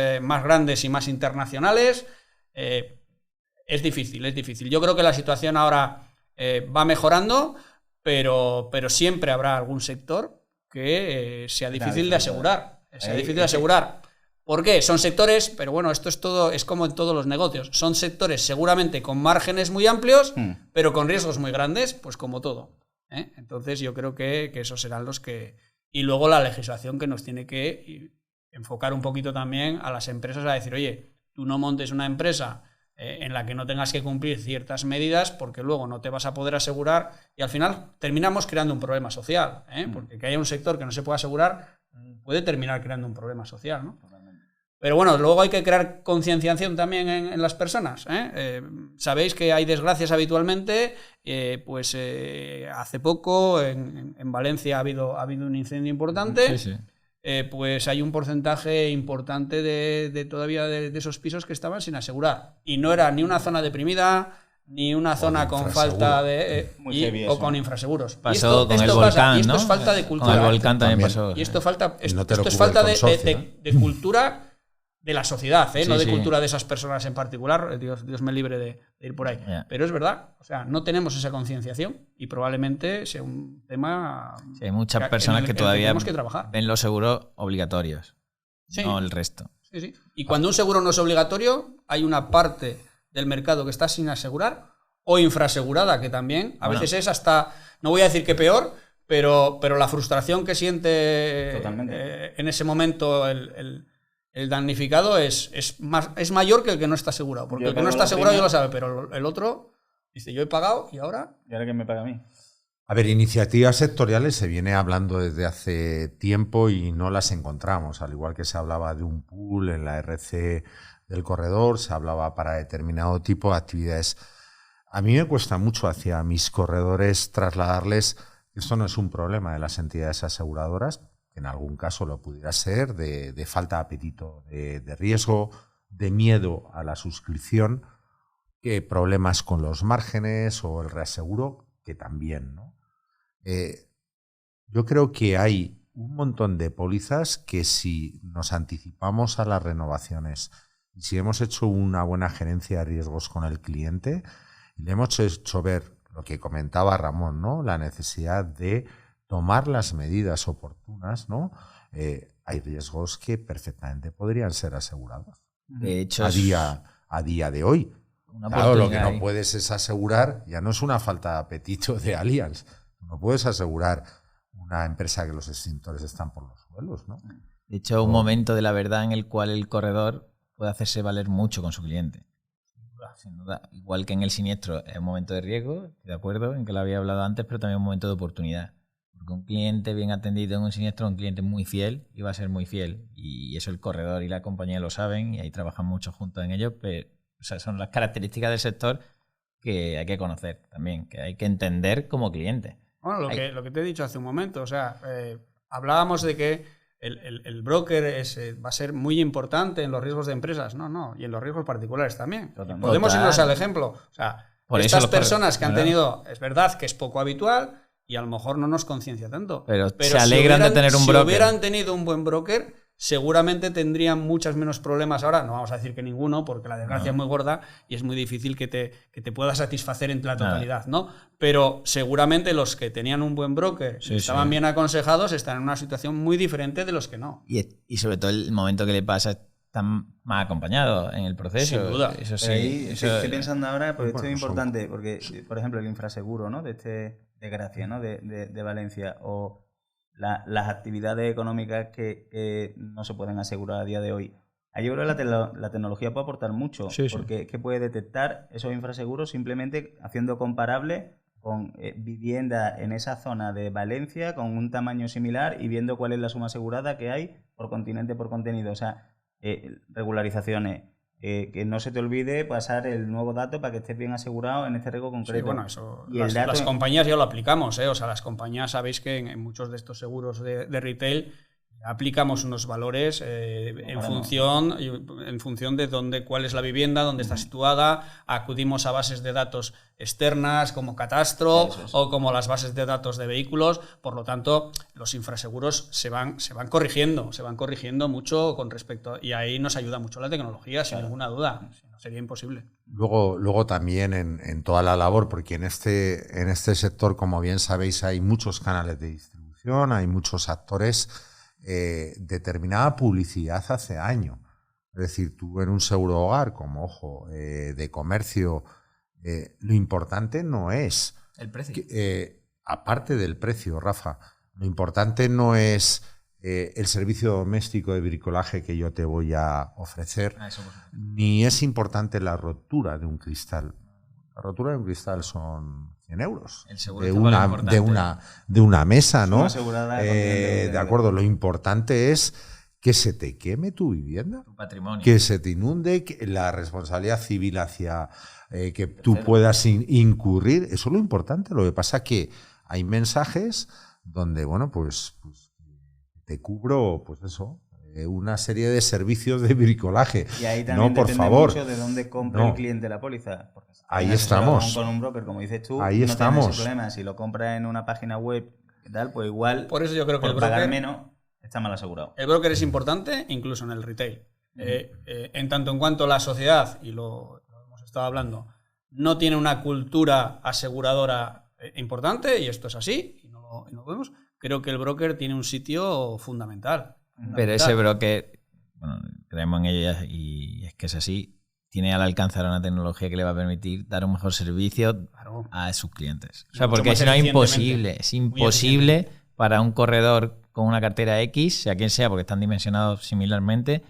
grandes y más internacionales. Es difícil. Yo creo que la situación ahora va mejorando, pero siempre habrá algún sector que sea difícil de asegurar. ¿Por qué? Son sectores, pero bueno, esto es todo, es como en todos los negocios. Son sectores seguramente con márgenes muy amplios, pero con riesgos muy grandes, pues como todo. Entonces yo creo que esos serán los que... Y luego la legislación que nos tiene que enfocar un poquito también a las empresas a decir, oye, tú no montes una empresa en la que no tengas que cumplir ciertas medidas porque luego no te vas a poder asegurar y al final terminamos creando un problema social, porque que haya un sector que no se pueda asegurar puede terminar creando un problema social, ¿no? Pero bueno, luego hay que crear concienciación también en las personas. Sabéis que hay desgracias habitualmente, hace poco en Valencia ha habido un incendio importante. Sí. Pues hay un porcentaje importante de todavía de esos pisos que estaban sin asegurar. Y no era ni una zona deprimida, ni una zona con falta de... o con infraseguros. Pasó con el volcán, y esto ¿no? es falta de cultura. Con el volcán también pasó. Y esto es falta de cultura de la sociedad, no de cultura de esas personas en particular. Dios me libre de ir por ahí. Yeah. Pero es verdad, o sea, no tenemos esa concienciación y probablemente sea un tema... Sí, hay muchas personas que todavía tenemos que trabajar. ven los seguros obligatorios, no el resto. Sí. Y cuando un seguro no es obligatorio, hay una parte del mercado que está sin asegurar o infrasegurada, que también a veces es hasta, no voy a decir que peor, pero la frustración que siente en ese momento el damnificado es mayor que el que no está asegurado. Porque el que no está asegurado ya lo sabe, pero el otro dice, yo he pagado y ahora... ¿Y ahora quién me paga a mí? A ver, iniciativas sectoriales se viene hablando desde hace tiempo y no las encontramos. Al igual que se hablaba de un pool en la RC del corredor, se hablaba para determinado tipo de actividades. A mí me cuesta mucho hacia mis corredores trasladarles que esto no es un problema de las entidades aseguradoras, que en algún caso lo pudiera ser, de falta de apetito, de riesgo, de miedo a la suscripción, que problemas con los márgenes o el reaseguro, que también, ¿no? Yo creo que hay un montón de pólizas que si nos anticipamos a las renovaciones y si hemos hecho una buena gerencia de riesgos con el cliente, le hemos hecho ver lo que comentaba Ramón, ¿no? La necesidad de tomar las medidas oportunas, ¿no? hay riesgos que perfectamente podrían ser asegurados. De hecho, A día de hoy. Claro, lo que no puedes es asegurar, ya no es una falta de apetito de Allianz, no puedes asegurar una empresa que los extintores están por los suelos, ¿no? De hecho, un momento de la verdad en el cual el corredor puede hacerse valer mucho con su cliente. Sin duda. Igual que en el siniestro es un momento de riesgo, estoy de acuerdo en que lo había hablado antes, pero también un momento de oportunidad. Porque un cliente bien atendido en un siniestro es un cliente muy fiel y va a ser muy fiel. Y eso el corredor y la compañía lo saben y ahí trabajan mucho juntos en ello. Pero, o sea, son las características del sector que hay que conocer también, que hay que entender como cliente. Bueno, lo que te he dicho hace un momento, o sea, hablábamos de que el broker va a ser muy importante en los riesgos de empresas. No, y en los riesgos particulares también. Totalmente. Podemos irnos al ejemplo. O sea, Por eso estas los personas que han claro. tenido, es verdad que es poco habitual y a lo mejor no nos conciencia tanto. Pero se alegran de tener un broker. Si hubieran tenido un buen broker, seguramente tendrían muchas menos problemas ahora. No vamos a decir que ninguno, porque la desgracia es muy gorda y es muy difícil que te pueda sasatisfacer en la totalidad, ¿no? Pero seguramente los que tenían un buen broker y estaban bien aconsejados están en una situación muy diferente de los que no. Y sobre todo el momento que le pasa están más acompañados en el proceso. Sin duda. Eso sí. Ahí Eso, estoy pensando ahora, porque esto es Bueno, importante, porque, por ejemplo, el infraseguro, ¿no? De Gracia, ¿no? De Valencia, o las actividades económicas que no se pueden asegurar a día de hoy. Yo creo que la tecnología puede aportar mucho, porque es que puede detectar esos infraseguros simplemente haciendo comparable con vivienda en esa zona de Valencia con un tamaño similar y viendo cuál es la suma asegurada que hay por continente, por contenido. O sea, regularizaciones. Que no se te olvide pasar el nuevo dato para que estés bien asegurado en este riesgo concreto. Sí, bueno, eso Y las compañías ya lo aplicamos, ¿eh? O sea, las compañías sabéis que en muchos de estos seguros de retail aplicamos unos valores en función de cuál es la vivienda, dónde está situada. Acudimos a bases de datos externas como Catastro o como las bases de datos de vehículos. Por lo tanto, los infraseguros se van corrigiendo mucho con respecto, y ahí nos ayuda mucho la tecnología, sin ninguna duda. Si no, sería imposible. Luego también en toda la labor, porque en este sector, como bien sabéis, hay muchos canales de distribución, hay muchos actores. Determinada publicidad hace años. Es decir, tú en un seguro hogar, como ojo, de comercio, lo importante no es el precio. Aparte del precio, Rafa, lo importante no es el servicio doméstico de bricolaje que yo te voy a ofrecer, ni es importante la rotura de un cristal. La rotura de un cristal son 100 euros de una mesa, ¿no? De acuerdo, lo importante es que se te queme tu vivienda, tu patrimonio, que se te inunde, que la responsabilidad civil hacia que tú puedas incurrir. Eso es lo importante. Lo que pasa es que hay mensajes donde, bueno, pues te cubro, pues eso, una serie de servicios de bricolaje. Y ahí también no, por favor, mucho de dónde compra el cliente la póliza. Porque si ahí estamos. Con un broker, como dices tú, ahí no estamos. tienes ese problema. Si lo compras en una página web y tal, pues igual, por eso yo creo que por pagar menos, está mal asegurado. El broker es importante incluso en el retail. En tanto en cuanto la sociedad, y lo hemos estado hablando, no tiene una cultura aseguradora importante, y esto es así, y no lo vemos, creo que el broker tiene un sitio fundamental. Pero ese broker, bueno, creemos en ella y es que es así, tiene al alcance ahora una tecnología que le va a permitir dar un mejor servicio a sus clientes. O sea, porque si no es imposible para un corredor con una cartera X, sea quien sea, porque están dimensionados similarmente,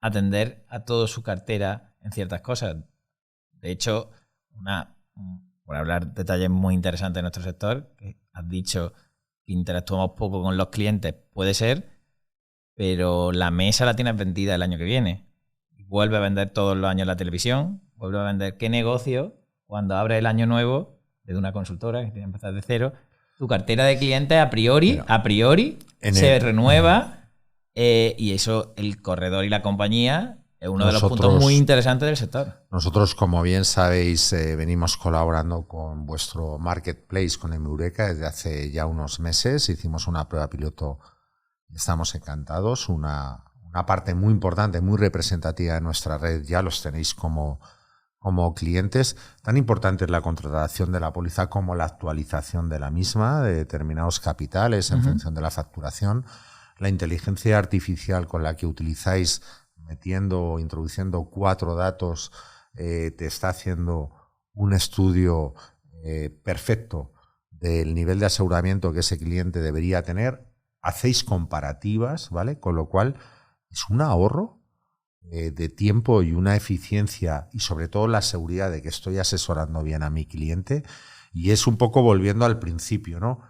atender a toda su cartera en ciertas cosas. De hecho, por hablar detalles muy interesantes de nuestro sector, que has dicho que interactuamos poco con los clientes, puede ser, pero la mesa la tienes vendida el año que viene. Vuelve a vender todos los años la televisión, vuelve a vender. ¿Qué negocio cuando abre el año nuevo desde una consultora que tiene que empezar de cero? Tu cartera de clientes a priori se renueva y eso el corredor y la compañía es uno de los puntos muy interesantes del sector. Nosotros, como bien sabéis, venimos colaborando con vuestro marketplace, con Eureka, desde hace ya unos meses. Hicimos una prueba piloto. Estamos encantados. Una parte muy importante, muy representativa de nuestra red, ya los tenéis como clientes. Tan importante es la contratación de la póliza como la actualización de la misma, de determinados capitales en función de la facturación. la inteligencia artificial con la que utilizáis metiendo o introduciendo 4 datos te está haciendo un estudio perfecto del nivel de aseguramiento que ese cliente debería tener, hacéis comparativas, ¿vale? Con lo cual es un ahorro de tiempo y una eficiencia y sobre todo la seguridad de que estoy asesorando bien a mi cliente, y es un poco volviendo al principio, ¿no?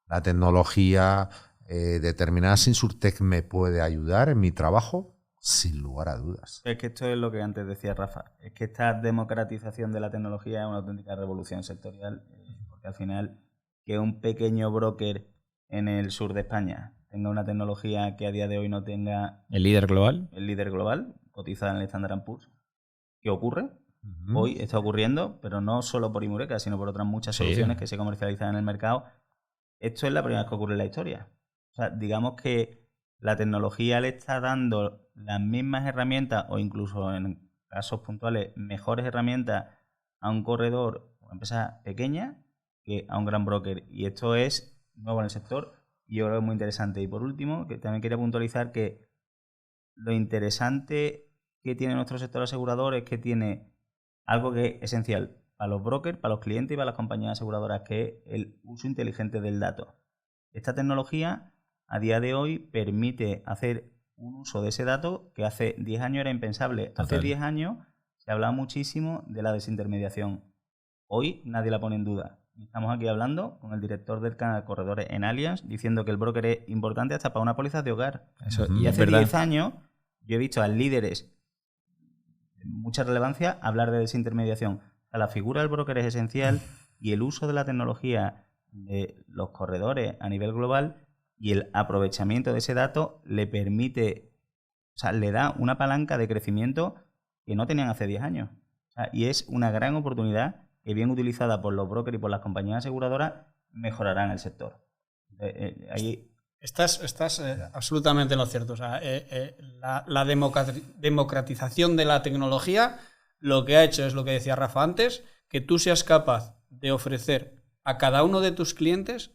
La tecnología, determinadas insurtech me puede ayudar en mi trabajo, sin lugar a dudas. Es que esto es lo que antes decía Rafa, es que esta democratización de la tecnología es una auténtica revolución sectorial, porque al final que un pequeño broker en el sur de España tenga una tecnología que a día de hoy no tenga ¿El líder global? el líder global, cotizada en el Standard & Poor's, ¿qué ocurre? Hoy está ocurriendo, pero no solo por Imureca, sino por otras muchas soluciones que se comercializan en el mercado. Esto es la primera vez que ocurre en la historia. O sea, digamos que la tecnología le está dando las mismas herramientas o incluso en casos puntuales mejores herramientas a un corredor o empresa pequeña que a un gran broker. Y esto es nuevo en el sector y yo creo que es muy interesante. Y por último, que también quería puntualizar que lo interesante que tiene nuestro sector asegurador es que tiene algo que es esencial para los brokers, para los clientes y para las compañías aseguradoras, que es el uso inteligente del dato. Esta tecnología a día de hoy permite hacer un uso de ese dato que hace 10 años era impensable. Total. Hace 10 años se hablaba muchísimo de la desintermediación. Hoy nadie la pone en duda. Estamos aquí hablando con el director del canal Corredores en Allianz, diciendo que el broker es importante hasta para una póliza de hogar. Eso, Y es hace verdad. 10 años yo he visto a líderes de mucha relevancia hablar de desintermediación. O sea, la figura del broker es esencial y el uso de la tecnología de los corredores a nivel global y el aprovechamiento de ese dato le permite, o sea, le da una palanca de crecimiento que no tenían hace 10 años. O sea, y es una gran oportunidad que, bien utilizada por los brokers y por las compañías aseguradoras, mejorarán el sector. Ahí Estás absolutamente en lo cierto. O sea, la democratización de la tecnología lo que ha hecho es lo que decía Rafa antes, que tú seas capaz de ofrecer a cada uno de tus clientes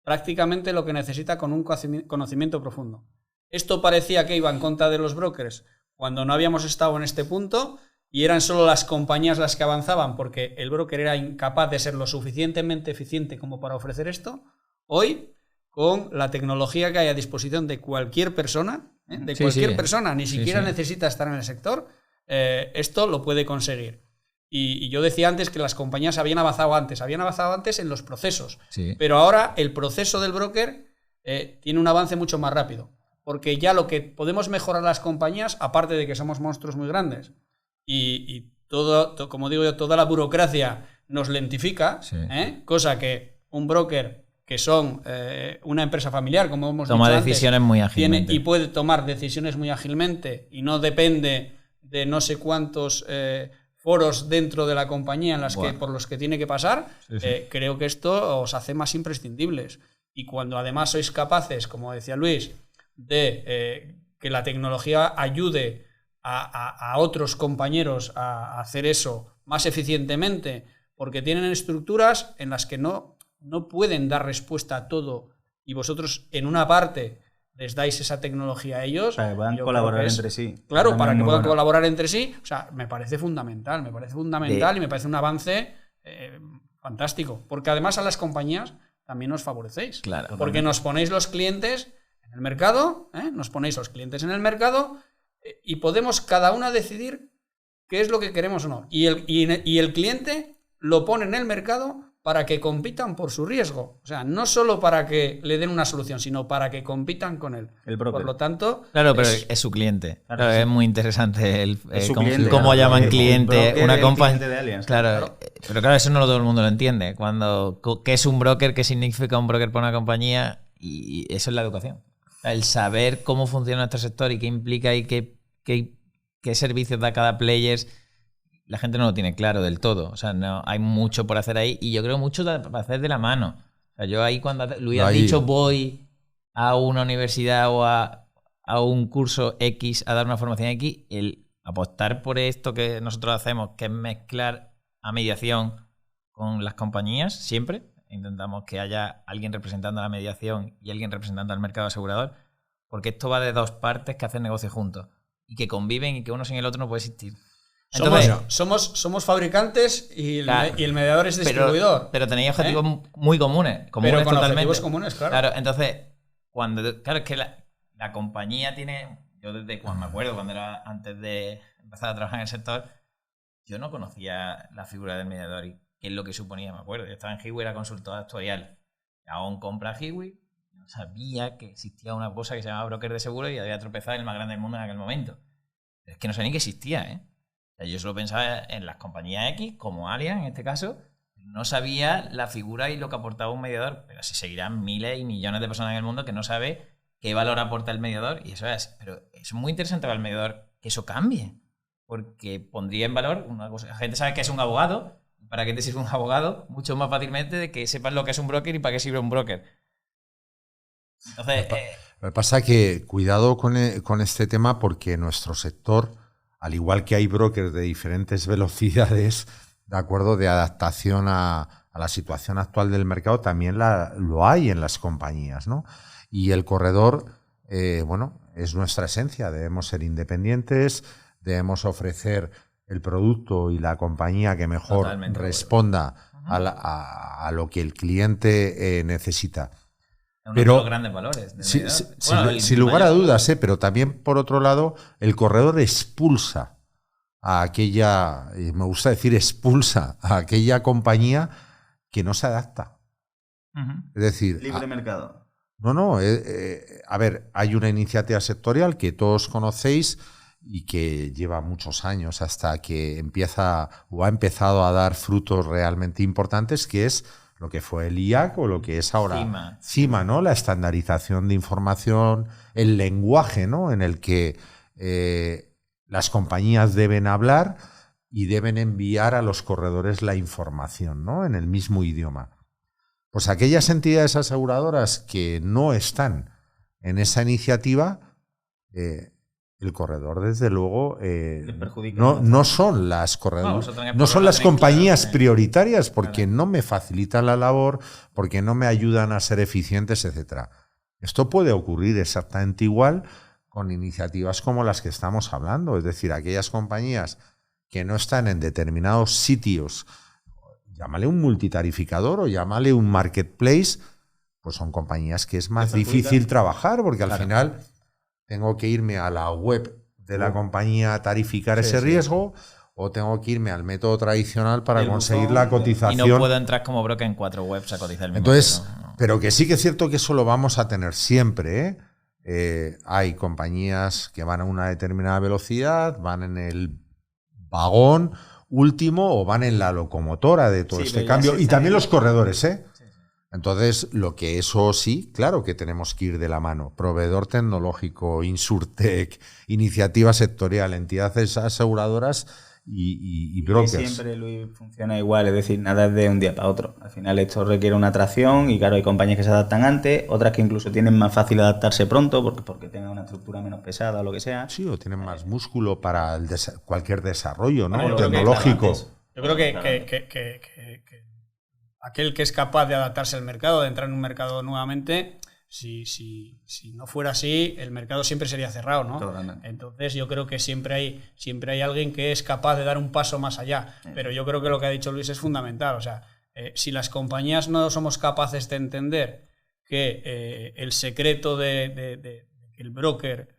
prácticamente lo que necesita con un conocimiento profundo. Esto parecía que iba en contra de los brokers cuando no habíamos estado en este punto y eran solo las compañías las que avanzaban porque el broker era incapaz de ser lo suficientemente eficiente como para ofrecer esto. Hoy, con la tecnología que hay a disposición de cualquier persona, persona, ni siquiera necesita estar en el sector, esto lo puede conseguir. Y yo decía antes que las compañías habían avanzado antes en los procesos, pero ahora el proceso del broker tiene un avance mucho más rápido, porque ya lo que podemos mejorar las compañías, aparte de que somos monstruos muy grandes y todo, como digo yo, toda la burocracia nos lentifica, cosa que un broker que son una empresa familiar, como hemos dicho antes, decisiones muy ágilmente. Y puede tomar decisiones muy ágilmente y no depende de no sé cuántos foros dentro de la compañía en las por los que tiene que pasar, creo que esto os hace más imprescindibles. Y cuando además sois capaces, como decía Luis, de que la tecnología ayude a otros compañeros a hacer eso más eficientemente, porque tienen estructuras en las que no pueden dar respuesta a todo y vosotros en una parte les dais esa tecnología a ellos. Para que puedan colaborar entre sí. Claro, para que puedan colaborar entre sí. O sea, me parece fundamental y me parece un avance fantástico. Porque además a las compañías también nos favorecéis. Claro. Porque nos ponéis los clientes en el mercado, y podemos cada una decidir qué es lo que queremos o no. Y el cliente lo pone en el mercado para que compitan por su riesgo. O sea, no solo para que le den una solución, sino para que compitan con él. El broker. Por lo tanto... Claro, pero es su cliente. Claro, sí. Es muy interesante cómo claro, llaman cliente una compañía. De Allianz, claro, pero claro, eso no todo el mundo lo entiende. ¿Qué es un broker? ¿Qué significa un broker para una compañía? Y eso es la educación. El saber cómo funciona nuestro sector y qué implica y qué servicios da cada player. La gente no lo tiene claro del todo. O sea, no, hay mucho por hacer ahí y yo creo mucho para hacer de la mano. O sea, yo ahí cuando Luis ha dicho voy a una universidad o a un curso X a dar una formación X, el apostar por esto que nosotros hacemos, que es mezclar a mediación con las compañías, siempre intentamos que haya alguien representando a la mediación y alguien representando al mercado asegurador, porque esto va de dos partes que hacen negocio juntos y que conviven y que uno sin el otro no puede existir. Entonces, somos fabricantes y el mediador es pero distribuidor. Pero tenéis objetivos muy comunes. Pero con totalmente. objetivos comunes, claro. Entonces, claro, es que la compañía tiene... Yo desde cuando me acuerdo, antes de empezar a trabajar en el sector, yo no conocía la figura del mediador y qué es lo que suponía, me acuerdo. Yo estaba en Hiwi, era consultor actuarial. Aún compra Hiwi, no sabía que existía una cosa que se llamaba broker de seguro y había tropezado en el más grande del mundo en aquel momento. Pero es que no sabía ni que existía, ¿eh? O sea, yo solo pensaba en las compañías X, como Allianz en este caso. No sabía la figura y lo que aportaba un mediador, pero se seguirán miles y millones de personas en el mundo que no sabe qué valor aporta el mediador. Y eso es, pero es muy interesante para el mediador que eso cambie, porque pondría en valor una cosa. La gente sabe que es un abogado. ¿Para qué te sirve un abogado? Mucho más fácilmente de que sepas lo que es un broker y para qué sirve un broker. Entonces, me pasa que cuidado con este tema, porque nuestro sector, al igual que hay brokers de diferentes velocidades, de acuerdo, de adaptación a la situación actual del mercado, también lo hay en las compañías, ¿no? Y el corredor, es nuestra esencia. Debemos ser independientes, debemos ofrecer el producto y la compañía que mejor responda a lo que el cliente necesita. Pero los grandes valores. Sin lugar a dudas, pero también, por otro lado, el corredor expulsa a aquella, y me gusta decir expulsa a aquella compañía que no se adapta. Es decir... Libre mercado. No, a ver, hay una iniciativa sectorial que todos conocéis y que lleva muchos años hasta que empieza o ha empezado a dar frutos realmente importantes, que es lo que fue el IAC o lo que es ahora CIMA, ¿no? La estandarización de información, el lenguaje, ¿no? En el que las compañías deben hablar y deben enviar a los corredores la información, ¿no? En el mismo idioma. Pues aquellas entidades aseguradoras que no están en esa iniciativa, el corredor, desde luego, no son las no son las compañías prioritarias, porque no me facilitan la labor, porque no me ayudan a ser eficientes, etcétera. Esto puede ocurrir exactamente igual con iniciativas como las que estamos hablando, es decir, aquellas compañías que no están en determinados sitios, llámale un multitarificador o llámale un marketplace, pues son compañías que es más difícil trabajar, porque al final tengo que irme a la web de la compañía a tarificar ese riesgo, o tengo que irme al método tradicional para conseguir la cotización. Y no puedo entrar como broker en 4 webs a cotizar el mismo. Entonces, pero que sí que es cierto que eso lo vamos a tener siempre, ¿eh? Hay compañías que van a una determinada velocidad, van en el vagón último o van en la locomotora de todo este cambio. Y también los corredores, ¿eh? Entonces, lo que eso sí, claro que tenemos que ir de la mano. Proveedor tecnológico, Insurtech, iniciativa sectorial, entidades aseguradoras y brokers. Siempre, Luis, funciona igual, es decir, nada es de un día para otro. Al final esto requiere una atracción y claro, hay compañías que se adaptan antes, otras que incluso tienen más fácil adaptarse pronto porque tengan una estructura menos pesada o lo que sea. Sí, o tienen más músculo para cualquier desarrollo, ¿no? Tecnológico. Yo creo que aquel que es capaz de adaptarse al mercado, de entrar en un mercado nuevamente, si no fuera así, el mercado siempre sería cerrado, ¿no? Totalmente. Entonces yo creo que siempre hay alguien que es capaz de dar un paso más allá. Pero yo creo que lo que ha dicho Luis es fundamental. O sea, si las compañías no somos capaces de entender que el secreto de que el broker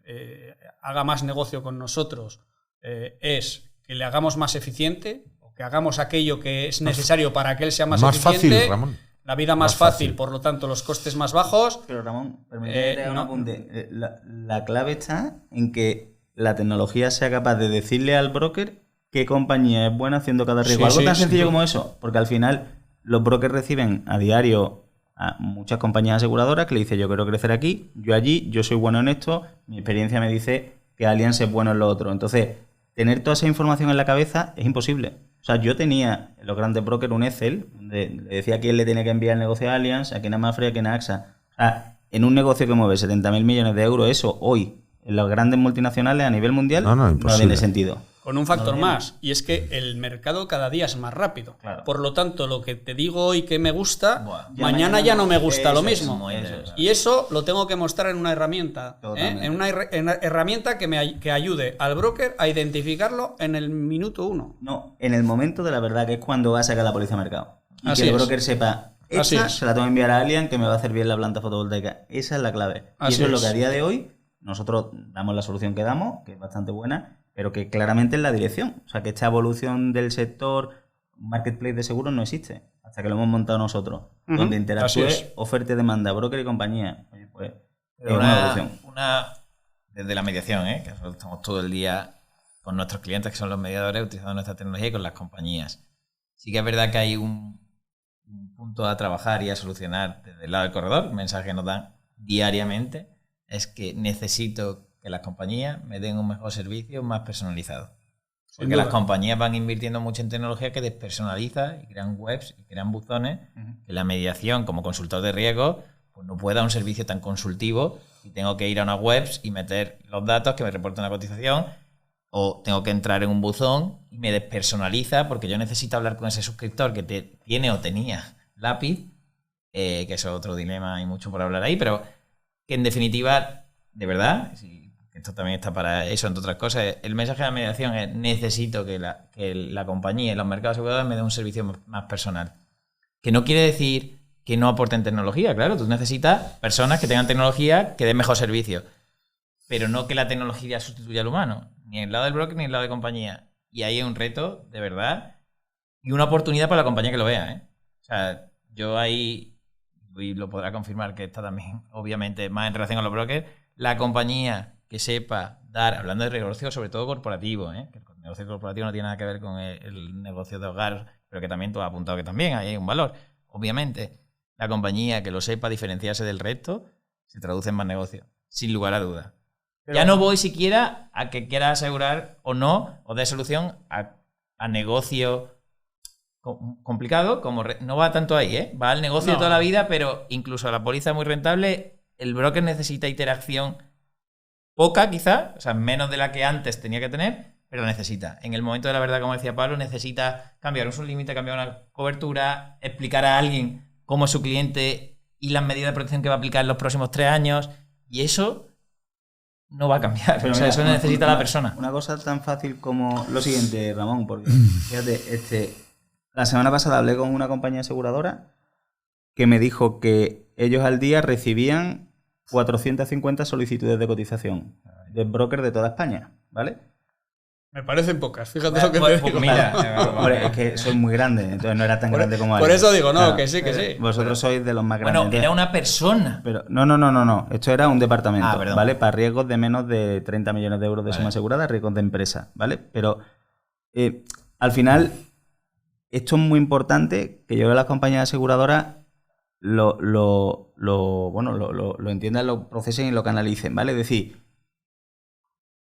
haga más negocio con nosotros es que le hagamos más eficiente, que hagamos aquello que es necesario para que él sea más eficiente, fácil, Ramón. La vida más fácil, por lo tanto los costes más bajos. Pero Ramón, permíteme un apunte. La clave está en que la tecnología sea capaz de decirle al broker qué compañía es buena haciendo cada riesgo. Algo tan sencillo como eso, porque al final los brokers reciben a diario a muchas compañías aseguradoras que le dicen yo quiero crecer aquí, yo allí, yo soy bueno en esto, mi experiencia me dice que Allianz es bueno en lo otro. Entonces, tener toda esa información en la cabeza es imposible. O sea, yo tenía en los grandes brokers un Excel donde le decía a quién le tenía que enviar el negocio a Allianz, a quién a Mapfre, a quién a AXA. O sea, en un negocio que mueve 70.000 millones de euros, eso hoy, en las grandes multinacionales a nivel mundial, no tiene sentido. con un factor No lo más, y es que el mercado cada día es más rápido. Claro. Por lo tanto, lo que te digo hoy que me gusta, Buah. mañana ya no me gusta lo Eso es, mismo. muy eso interesante. es. Y eso lo tengo que mostrar en una herramienta. Totalmente. En una herramienta que ayude al broker a identificarlo en el minuto 1. No, en el momento de la verdad, que es cuando va a sacar la póliza a mercado. Y Así que el es. broker sepa, Así esta es. se la tengo que enviar a alguien que me va a hacer bien la planta fotovoltaica. Esa es la clave. Y Así eso es lo es. que a día de hoy nosotros damos la solución que damos, que es bastante buena, pero que claramente es la dirección. O sea, que esta evolución del sector marketplace de seguros no existe hasta que lo hemos montado nosotros. Ujú, Donde así interactúe es. oferta y demanda, broker y compañía. Oye, pues, Pero es una evolución. desde la mediación, que nosotros estamos todo el día con nuestros clientes, que son los mediadores, utilizando nuestra tecnología y con las compañías. Sí que es verdad que hay un punto a trabajar y a solucionar desde el lado del corredor. Un mensaje que nos dan diariamente es que necesito que las compañías me den un mejor servicio más personalizado. Porque las compañías van invirtiendo mucho en tecnología que despersonaliza y crean webs y crean buzones que la mediación como consultor de riesgo pues no puede dar un servicio tan consultivo y tengo que ir a unas webs y meter los datos que me reporten la cotización o tengo que entrar en un buzón y me despersonaliza porque yo necesito hablar con ese suscriptor que tiene o tenía lápiz, que eso es otro dilema, hay mucho por hablar ahí, pero que en definitiva, de verdad, esto también está para eso, entre otras cosas, el mensaje de la mediación es necesito que la compañía y los mercados aseguradores me den un servicio más personal. Que no quiere decir que no aporten tecnología, claro, tú necesitas personas que tengan tecnología que den mejor servicio, pero no que la tecnología sustituya al humano, ni en el lado del broker ni en el lado de compañía. Y ahí hay un reto, de verdad, y una oportunidad para la compañía que lo vea, O sea, yo ahí, Luis lo podrá confirmar, que está también, obviamente, más en relación con los brokers, la compañía que sepa dar, hablando de negocio, sobre todo corporativo, que el negocio corporativo no tiene nada que ver con el negocio de hogar, pero que también tú has apuntado que también ahí hay un valor. Obviamente, la compañía que lo sepa diferenciarse del resto se traduce en más negocio, sin lugar a dudas. Ya no voy siquiera a que quiera asegurar o no, o dé solución a negocio complicado, como no va tanto ahí, va al negocio de toda la vida, pero incluso a la póliza muy rentable, el broker necesita interacción poca quizá, o sea, menos de la que antes tenía que tener, pero necesita. En el momento de la verdad, como decía Pablo, necesita cambiar un límite, cambiar una cobertura, explicar a alguien cómo es su cliente y las medidas de protección que va a aplicar en los próximos 3 años, y eso no va a cambiar. Pero o sea, mira, eso necesita la persona. Una cosa tan fácil como lo siguiente, Ramón, porque fíjate, la semana pasada hablé con una compañía aseguradora que me dijo que ellos al día recibían 450 solicitudes de cotización de brokers de toda España, ¿vale? Me parecen pocas, fíjate lo que te digo. Hombre, es que soy muy grande, entonces no era tan grande como Por alguien. eso digo, no, Claro. que sí. Vosotros sois de los más grandes. Bueno, entonces- era una persona. Pero no. Esto era un departamento, Ah, perdón. ¿vale? Para riesgos de menos de 30 millones de euros de Vale. suma asegurada, riesgos de empresa, ¿vale? Pero al final, esto es muy importante que yo vea las compañías aseguradoras lo entiendan, lo procesen y lo canalicen, ¿vale? Es decir,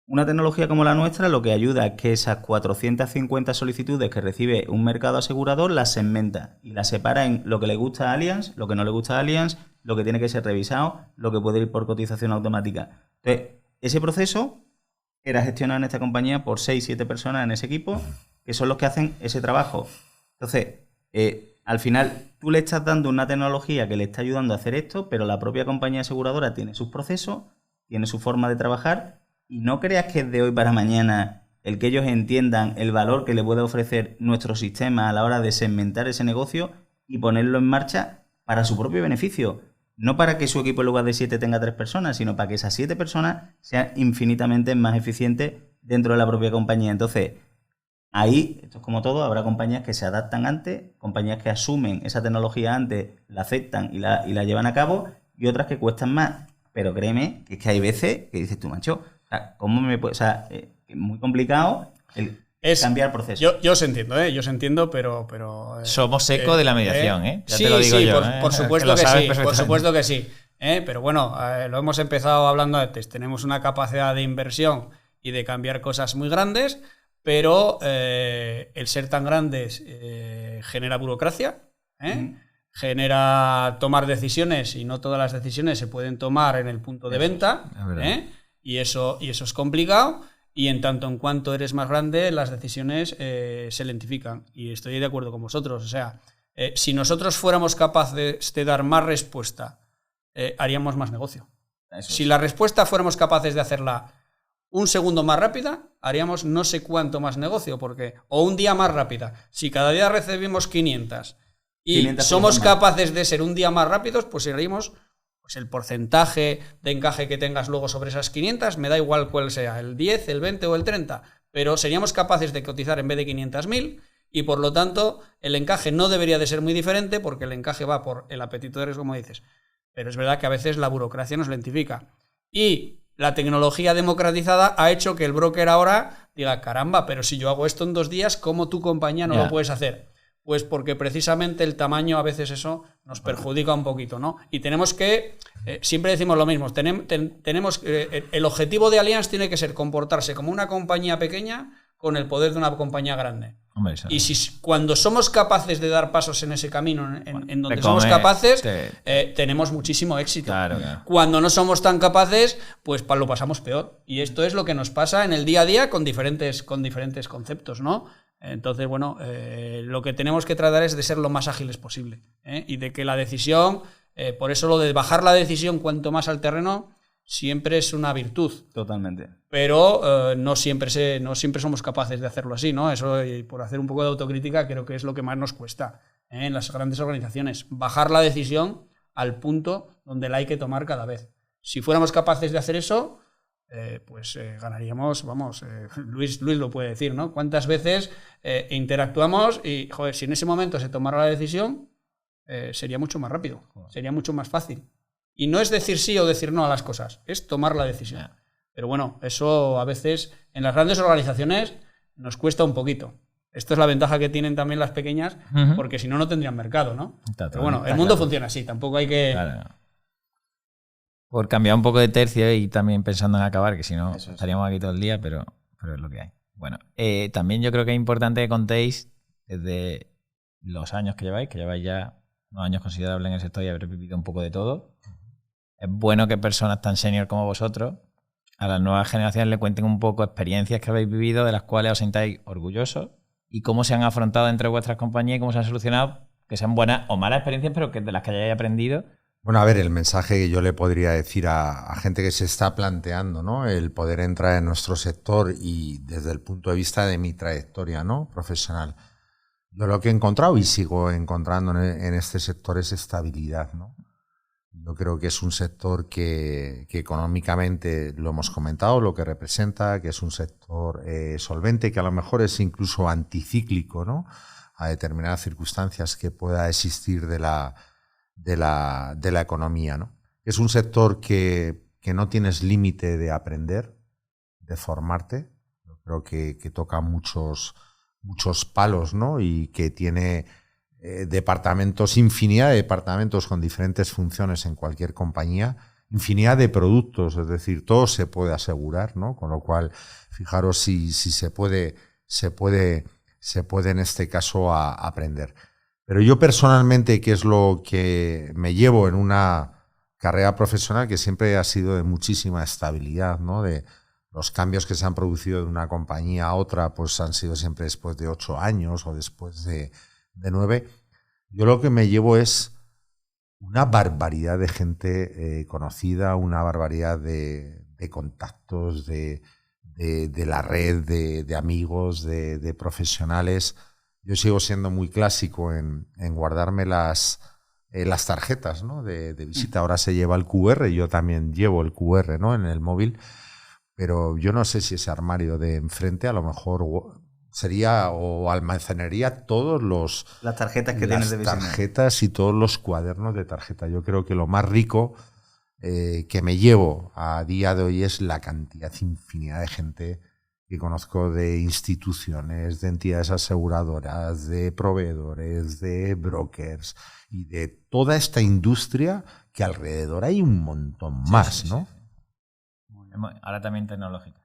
una tecnología como la nuestra lo que ayuda es que esas 450 solicitudes que recibe un mercado asegurador las segmenta y las separa en lo que le gusta a Allianz, lo que no le gusta a Allianz, lo que tiene que ser revisado, lo que puede ir por cotización automática. Entonces, ese proceso era gestionado en esta compañía por 6-7 personas en ese equipo, que son los que hacen ese trabajo. Entonces, al final, tú le estás dando una tecnología que le está ayudando a hacer esto, pero la propia compañía aseguradora tiene sus procesos, tiene su forma de trabajar. Y no creas que es de hoy para mañana el que ellos entiendan el valor que le puede ofrecer nuestro sistema a la hora de segmentar ese negocio y ponerlo en marcha para su propio beneficio. No para que su equipo en lugar de 7 tenga 3 personas, sino para que esas 7 personas sean infinitamente más eficientes dentro de la propia compañía. Entonces, ahí, esto es como todo, habrá compañías que se adaptan antes, compañías que asumen esa tecnología antes, la aceptan y la llevan a cabo, y otras que cuestan más. Pero créeme que es que hay veces que dices tú, macho, ¿cómo me puede...? O sea, es muy complicado cambiar procesos. Yo os entiendo, pero Somos eco de la mediación, Ya sí, te lo digo yo. Por supuesto que sí, por supuesto que sí. Pero bueno, lo hemos empezado hablando antes. Tenemos una capacidad de inversión y de cambiar cosas muy grandes, pero el ser tan grandes genera burocracia, genera tomar decisiones, y no todas las decisiones se pueden tomar en el punto de venta, y eso es complicado. y en tanto en cuanto eres más grande, las decisiones se lentifican. Y estoy de acuerdo con vosotros. O sea, si nosotros fuéramos capaces de dar más respuesta, haríamos más negocio. Si la respuesta fuéramos capaces de hacerla un segundo más rápida, haríamos no sé cuánto más negocio, o un día más rápida. Si cada día recibimos 500 y 500 somos más. Capaces de ser un día más rápidos, pues haríamos el porcentaje de encaje que tengas luego sobre esas 500, me da igual cuál sea, el 10, el 20 o el 30, pero seríamos capaces de cotizar en vez de 500.000 y por lo tanto el encaje no debería de ser muy diferente porque el encaje va por el apetito de riesgo, como dices. Pero es verdad que a veces la burocracia nos lentifica. Y la tecnología democratizada ha hecho que el broker ahora diga, caramba, pero si yo hago esto en 2 días, ¿cómo tu compañía no lo puedes hacer? Pues porque precisamente el tamaño a veces eso nos perjudica un poquito, ¿no? Y tenemos que, siempre decimos lo mismo, tenemos el objetivo de Allianz tiene que ser comportarse como una compañía pequeña con el poder de una compañía grande. Hombre, y cuando somos capaces de dar pasos en ese camino, en donde somos capaces, tenemos muchísimo éxito. Claro. Cuando no somos tan capaces, pues lo pasamos peor. Y esto es lo que nos pasa en el día a día con diferentes conceptos, ¿no? Entonces, bueno, lo que tenemos que tratar es de ser lo más ágiles posible, y de que la decisión, por eso lo de bajar la decisión cuanto más al terreno, siempre es una virtud. Totalmente. Pero no siempre somos capaces de hacerlo así, ¿no? Eso, por hacer un poco de autocrítica, creo que es lo que más nos cuesta en las grandes organizaciones. Bajar la decisión al punto donde la hay que tomar cada vez. Si fuéramos capaces de hacer eso, pues ganaríamos, Luis lo puede decir, ¿no? ¿Cuántas veces interactuamos y, joder, si en ese momento se tomara la decisión, sería mucho más rápido, sería mucho más fácil. Y no es decir sí o decir no a las cosas, es tomar la decisión. Pero bueno, eso a veces en las grandes organizaciones nos cuesta un poquito. Esta es la ventaja que tienen también las pequeñas, porque si no, no tendrían mercado, ¿no? Pero bueno, el mundo funciona así, tampoco hay que... Claro. Por cambiar un poco de tercio y también pensando en acabar, que si no estaríamos aquí todo el día, pero es lo que hay. Bueno, también yo creo que es importante que contéis desde los años que lleváis ya unos años considerables en el sector y habréis vivido un poco de todo. Es bueno que personas tan senior como vosotros a las nuevas generaciones le cuenten un poco experiencias que habéis vivido, de las cuales os sintáis orgullosos y cómo se han afrontado entre vuestras compañías y cómo se han solucionado, que sean buenas o malas experiencias, pero que de las que hayáis aprendido. Bueno, a ver, el mensaje que yo le podría decir a gente que se está planteando, ¿no?, el poder entrar en nuestro sector y desde el punto de vista de mi trayectoria, ¿no?, profesional. Yo lo que he encontrado y sigo encontrando en este sector es estabilidad, ¿no? Yo creo que es un sector que económicamente, lo hemos comentado, lo que representa, que es un sector solvente, que a lo mejor es incluso anticíclico, ¿no?, a determinadas circunstancias que pueda existir de la economía, ¿no? Es un sector que no tienes límite de aprender, de formarte. Yo creo que toca muchos palos, ¿no? Y que tiene infinidad de departamentos con diferentes funciones en cualquier compañía, infinidad de productos, es decir, todo se puede asegurar, ¿no? Con lo cual, fijaros si se puede en este caso aprender. Pero yo personalmente, ¿qué es lo que me llevo en una carrera profesional que siempre ha sido de muchísima estabilidad, ¿no? De los cambios que se han producido de una compañía a otra, pues han sido siempre después de 8 años o después de 9. Yo lo que me llevo es una barbaridad de gente conocida, una barbaridad de contactos, de la red, de amigos, de profesionales. Yo sigo siendo muy clásico en guardarme las tarjetas, ¿no?, de visita. Ahora se lleva el QR, yo también llevo el QR, ¿no?, en el móvil, pero yo no sé si ese armario de enfrente a lo mejor sería o almacenaría las tarjetas que tienes de visita. Las tarjetas y todos los cuadernos de tarjeta. Yo creo que lo más rico que me llevo a día de hoy es la cantidad, infinidad de gente que conozco, de instituciones, de entidades aseguradoras, de proveedores, de brokers y de toda esta industria que alrededor hay un montón más, ¿no? Ahora también tecnológica.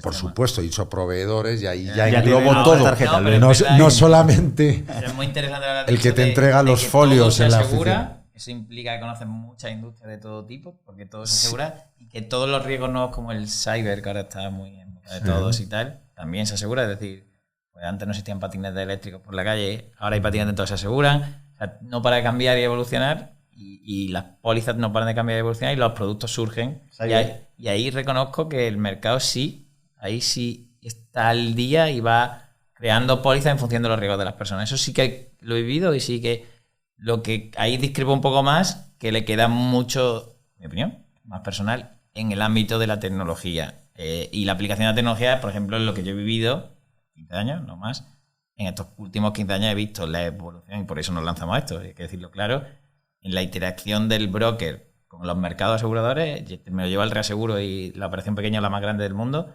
Por supuesto, he dicho proveedores y ahí ya englobo todo. No solamente es muy interesante el que te entrega los folios en la oficina. eso implica que conoces muchas industrias de todo tipo, porque todo se asegura, y que todos los riesgos nuevos como el cyber, que ahora está muy en boca de todos y tal, también se asegura. Es decir, pues antes no existían patinetes eléctricos por la calle, ahora hay patinetes, entonces se aseguran. O sea, no para de cambiar y evolucionar, y las pólizas no paran de cambiar y evolucionar, y los productos surgen. Y ahí reconozco que el mercado ahí sí está al día y va creando pólizas en función de los riesgos de las personas. Eso sí que lo he vivido, y sí que lo que ahí discrepo un poco más, que le queda mucho, en mi opinión, más personal, en el ámbito de la tecnología. Y la aplicación de la tecnología, por ejemplo, es lo que yo he vivido 15 años, no más. En estos últimos 15 años he visto la evolución, y por eso nos lanzamos a esto, hay que decirlo claro, en la interacción del broker con los mercados aseguradores. Me lo lleva el reaseguro y la operación pequeña, la más grande del mundo.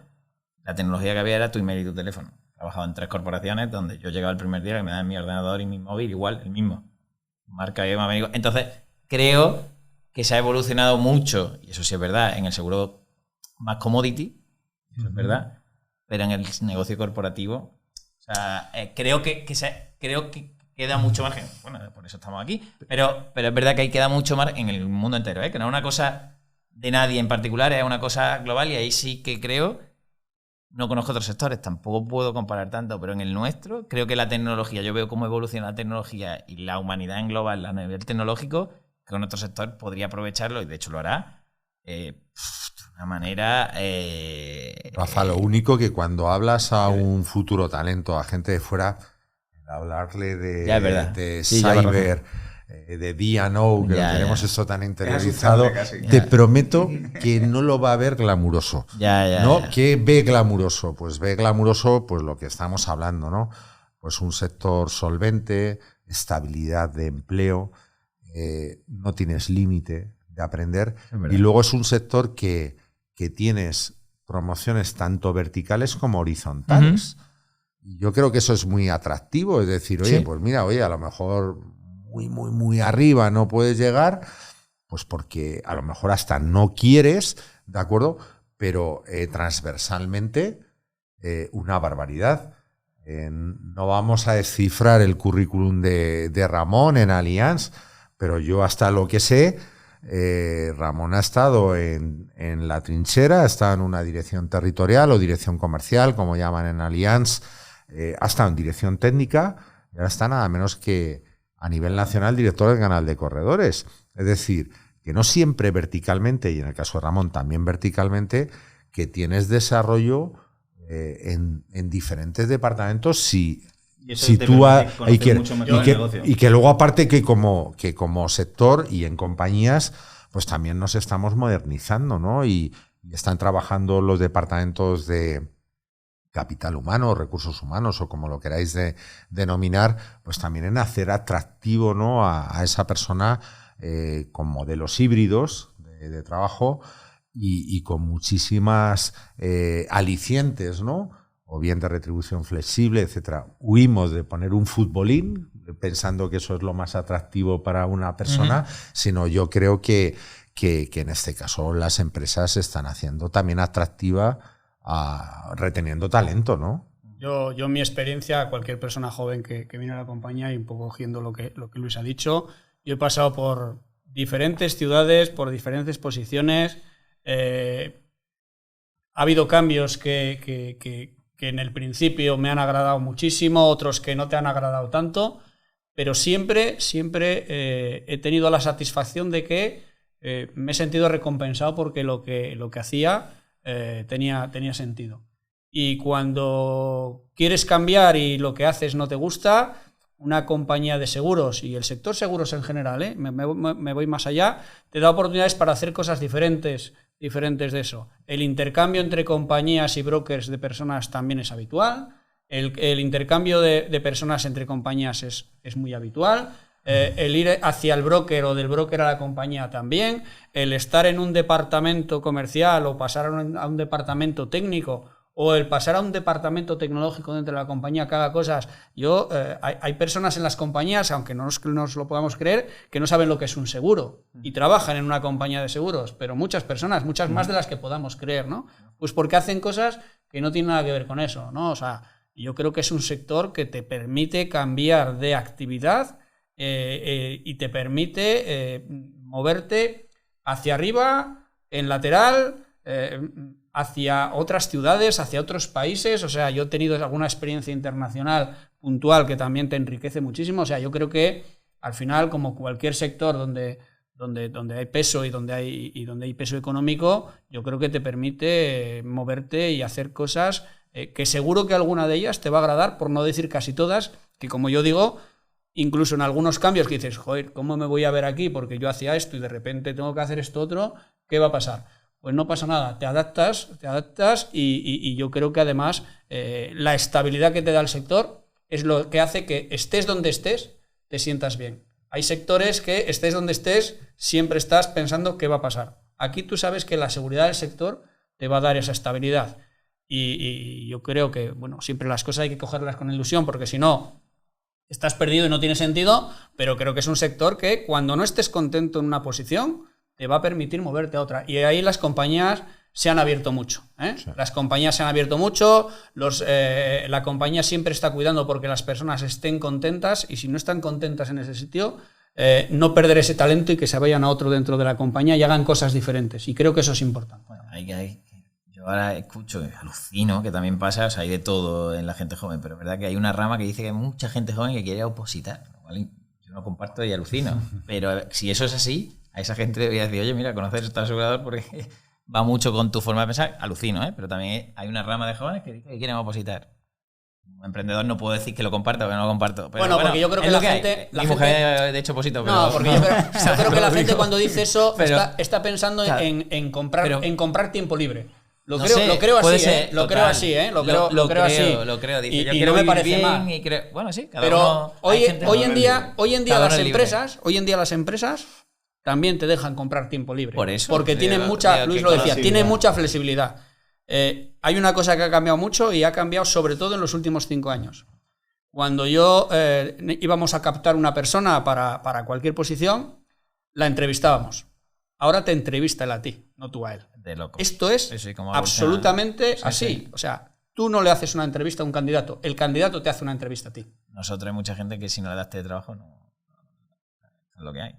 La tecnología que había era tu email y tu teléfono. He trabajado en 3 corporaciones donde yo llegaba el primer día que me daban mi ordenador y mi móvil igual, el mismo. Marca y amigo. Entonces, creo que se ha evolucionado mucho, y eso sí es verdad, en el seguro más commodity, eso es verdad, pero en el negocio corporativo, o sea, creo que queda mucho margen. Bueno, por eso estamos aquí, pero es verdad que ahí queda mucho margen en el mundo entero, que no es una cosa de nadie en particular, es una cosa global, y ahí sí que creo. No conozco otros sectores, tampoco puedo comparar tanto, pero en el nuestro creo que la tecnología, yo veo cómo evoluciona la tecnología y la humanidad en global a nivel tecnológico, que nuestro sector podría aprovecharlo, y de hecho lo hará, de una manera... Rafa, lo único que cuando hablas a un futuro talento, a gente de fuera, hablarle de sí, cyber, de D&O, que lo tenemos esto tan interiorizado, casi. te prometo que no lo va a ver glamuroso. ¿No? ¿Qué ve glamuroso? Pues ve glamuroso pues lo que estamos hablando, ¿no? Pues un sector solvente, estabilidad de empleo, no tienes límite de aprender, y luego es un sector que tienes promociones tanto verticales como horizontales. Y yo creo que eso es muy atractivo, es decir, oye, pues mira, a lo mejor muy arriba no puedes llegar, pues porque a lo mejor hasta no quieres, ¿de acuerdo? Pero transversalmente una barbaridad. No vamos a descifrar el currículum de Ramón en Allianz, pero yo hasta lo que sé, Ramón ha estado en la trinchera, ha estado en una dirección territorial o dirección comercial, como llaman en Allianz, ha estado en dirección técnica, y ahora está nada menos que a nivel nacional director del canal de corredores. Es decir, que no siempre verticalmente, y en el caso de Ramón también verticalmente, que tienes desarrollo en diferentes departamentos y que luego aparte que como sector y en compañías pues también nos estamos modernizando, ¿no? Y están trabajando los departamentos de capital humano, recursos humanos o como lo queráis denominar, pues también en hacer atractivo, ¿no? a esa persona con modelos híbridos de trabajo y con muchísimas alicientes, ¿no? O bien de retribución flexible, etcétera. Huimos de poner un futbolín pensando que eso es lo más atractivo para una persona, sino yo creo que en este caso las empresas están haciendo también atractiva reteniendo talento, ¿no? Yo en mi experiencia, cualquier persona joven que viene a la compañía, y un poco cogiendo lo que Luis ha dicho, yo he pasado por diferentes ciudades, por diferentes posiciones. Ha habido cambios que en el principio me han agradado muchísimo, otros que no te han agradado tanto, pero siempre he tenido la satisfacción de que me he sentido recompensado porque lo que hacía tenía sentido. Y cuando quieres cambiar y lo que haces no te gusta, una compañía de seguros y el sector seguros en general, me voy más allá, te da oportunidades para hacer cosas diferentes de eso. El intercambio entre compañías y brokers de personas también es habitual. El intercambio de personas entre compañías es muy habitual. El ir hacia el broker o del broker a la compañía también. El estar en un departamento comercial o pasar a un departamento técnico, o el pasar a un departamento tecnológico dentro de la compañía que haga cosas. Hay personas en las compañías, aunque no nos lo podamos creer, que no saben lo que es un seguro y trabajan en una compañía de seguros, pero muchas personas, muchas más de las que podamos creer, ¿no? Pues porque hacen cosas que no tienen nada que ver con eso, ¿no? O sea, yo creo que es un sector que te permite cambiar de actividad y te permite moverte hacia arriba, en lateral, hacia otras ciudades, hacia otros países. O sea, yo he tenido alguna experiencia internacional puntual que también te enriquece muchísimo. O sea, yo creo que al final, como cualquier sector donde hay peso y donde hay peso económico, yo creo que te permite moverte y hacer cosas que seguro que alguna de ellas te va a agradar, por no decir casi todas, que como yo digo, incluso en algunos cambios que dices, joder, ¿cómo me voy a ver aquí? Porque yo hacía esto y de repente tengo que hacer esto otro, ¿qué va a pasar? Pues no pasa nada, te adaptas y yo creo que además la estabilidad que te da el sector es lo que hace que estés donde estés, te sientas bien. Hay sectores que estés donde estés, siempre estás pensando qué va a pasar. Aquí tú sabes que la seguridad del sector te va a dar esa estabilidad. Y yo creo que, bueno, siempre las cosas hay que cogerlas con ilusión, porque si no, estás perdido y no tiene sentido, pero creo que es un sector que cuando no estés contento en una posición, te va a permitir moverte a otra. Y ahí las compañías se han abierto mucho. Sí. Las compañías se han abierto mucho, la compañía siempre está cuidando porque las personas estén contentas, y si no están contentas en ese sitio, no perder ese talento y que se vayan a otro dentro de la compañía y hagan cosas diferentes. Y creo que eso es importante. Bueno, yo ahora escucho, alucino, que también pasa, o sea, hay de todo en la gente joven, pero es verdad que hay una rama que dice que hay mucha gente joven que quiere opositar, ¿vale? Yo no comparto y alucino, pero si eso es así, a esa gente le voy a decir, oye, mira, conocer este asegurador porque va mucho con tu forma de pensar, alucino, pero también hay una rama de jóvenes que dice que quieren opositar. Un emprendedor no puedo decir que lo comparto, porque no lo comparto. Pero bueno, porque yo creo que la gente... Mi mujer, de hecho, oposito. No, porque yo creo que la gente cuando dice eso está pensando en comprar tiempo libre. Lo creo así. Lo creo. Dice, y no me parece mal. Bueno, sí, pero hoy en día las empresas también te dejan comprar tiempo libre. Por eso. Porque tienen mucha, Luis lo decía, tienen mucha flexibilidad. Hay una cosa que ha cambiado mucho y ha cambiado sobre todo en los últimos 5 años. Cuando íbamos a captar una persona para cualquier posición, la entrevistábamos. Ahora te entrevista él a ti, no tú a él. De loco. Esto es absolutamente así. Sí. O sea, tú no le haces una entrevista a un candidato, el candidato te hace una entrevista a ti. Nosotros hay mucha gente que si no le das de trabajo, no es lo que hay.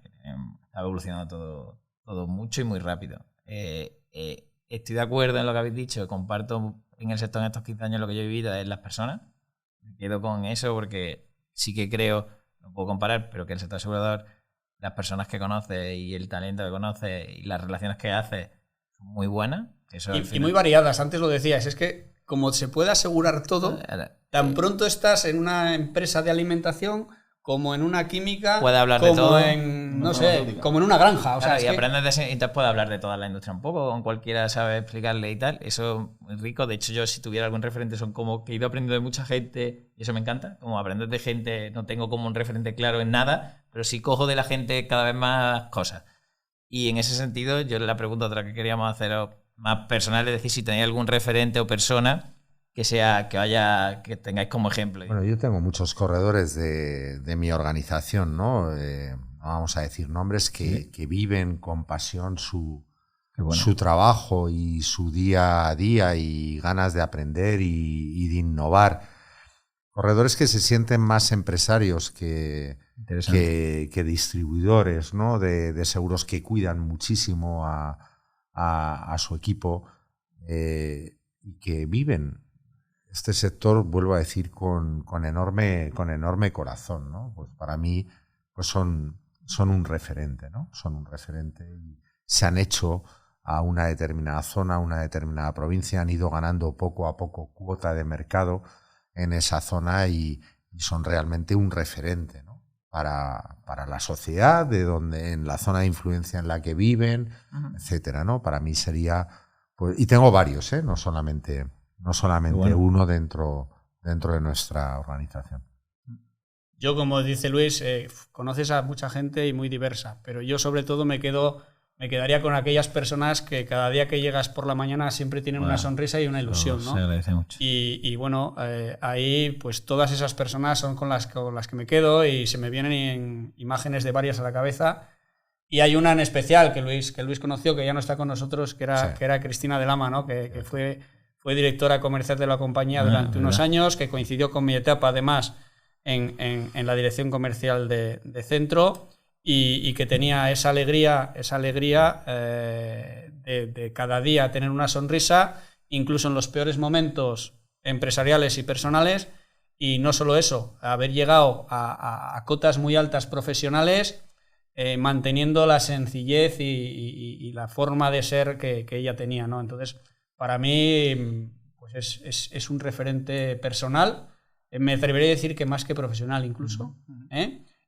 Está evolucionando todo mucho y muy rápido. Estoy de acuerdo en lo que habéis dicho, comparto en el sector en estos 15 años lo que yo he vivido es las personas. Me quedo con eso porque sí que creo, no puedo comparar, pero que el sector asegurador, las personas que conoce y el talento que conoce y las relaciones que hace son muy buenas. Eso y muy variadas, antes lo decías, es que como se puede asegurar todo, tan pronto estás en una empresa de alimentación como en una química, puede hablar como de todo, como en una granja. O sea, y aprendes y entonces puede hablar de toda la industria un poco, con cualquiera sabe explicarle y tal. Eso es rico. De hecho, yo si tuviera algún referente son como que he ido aprendiendo de mucha gente y eso me encanta. Como aprender de gente, no tengo como un referente claro en nada, pero sí cojo de la gente cada vez más cosas. Y en ese sentido, yo la pregunta otra que queríamos hacer más personal es decir, si tenéis algún referente o persona que tengáis como ejemplo. Bueno, yo tengo muchos corredores de mi organización, ¿no? No vamos a decir nombres, que viven con pasión su trabajo y su día a día y ganas de aprender y de innovar. Corredores que se sienten más empresarios que distribuidores, ¿no? de seguros, que cuidan muchísimo a su equipo y que viven este sector, vuelvo a decir, con enorme corazón, ¿no? Pues para mí pues son un referente, ¿no? Son un referente y se han hecho a una determinada zona, a una determinada provincia, han ido ganando poco a poco cuota de mercado en esa zona y son realmente un referente, ¿no? Para la sociedad, en la zona de influencia en la que viven, etcétera, ¿no? Para mí sería, pues, y tengo varios, no solamente uno dentro de nuestra organización. Yo, como dice Luis, conoces a mucha gente y muy diversa, pero yo sobre todo me quedaría con aquellas personas que cada día que llegas por la mañana siempre tienen una sonrisa y una ilusión, ¿no? Se agradece mucho. Y bueno, ahí pues todas esas personas son con las que me quedo y se me vienen imágenes de varias a la cabeza. Y hay una en especial que Luis conoció, que ya no está con nosotros, que era Cristina de Lama, ¿no? Que fue directora comercial de la compañía durante unos años, que coincidió con mi etapa además en la dirección comercial de centro y que tenía esa alegría de cada día tener una sonrisa, incluso en los peores momentos empresariales y personales. Y no solo eso, haber llegado a cotas muy altas profesionales, manteniendo la sencillez y la forma de ser que ella tenía, ¿no? Entonces, para mí, pues es un referente personal. Me atrevería a decir que más que profesional incluso.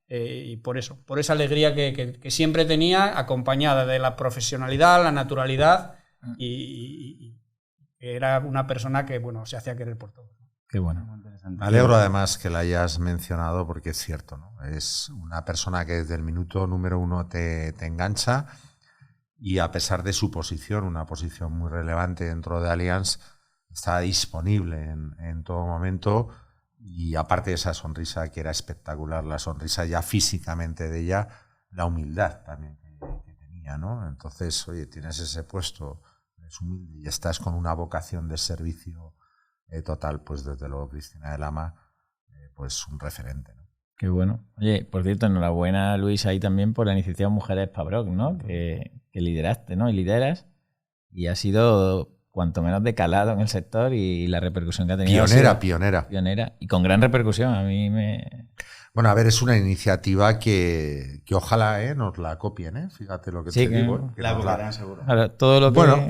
Y por eso, por esa alegría que siempre tenía, acompañada de la profesionalidad, la naturalidad, y era una persona que, bueno, se hacía querer por todo. Qué bueno. Me alegro además que la hayas mencionado porque es cierto, ¿no? Es una persona que desde el minuto número 1 te engancha, y a pesar de su posición, una posición muy relevante dentro de Allianz, está disponible en todo momento. Y aparte de esa sonrisa que era espectacular, la sonrisa ya físicamente de ella, la humildad también que tenía, ¿no? Entonces, oye, tienes ese puesto, eres humilde y estás con una vocación de servicio total, pues desde luego Cristina del Ama, pues un referente, ¿no? Qué bueno. Oye, por cierto, enhorabuena, Luis, ahí también por la iniciativa Mujeres Spabroc, ¿no? Que lideraste, ¿no? Y lideras. Y ha sido cuanto menos de calado en el sector, y la repercusión que ha tenido. Pionera. Y con gran repercusión. A mí me... Bueno, a ver, es una iniciativa que ojalá nos la copien, Fíjate lo que te digo. Que la copiarán seguro. Claro, todo lo que... Bueno,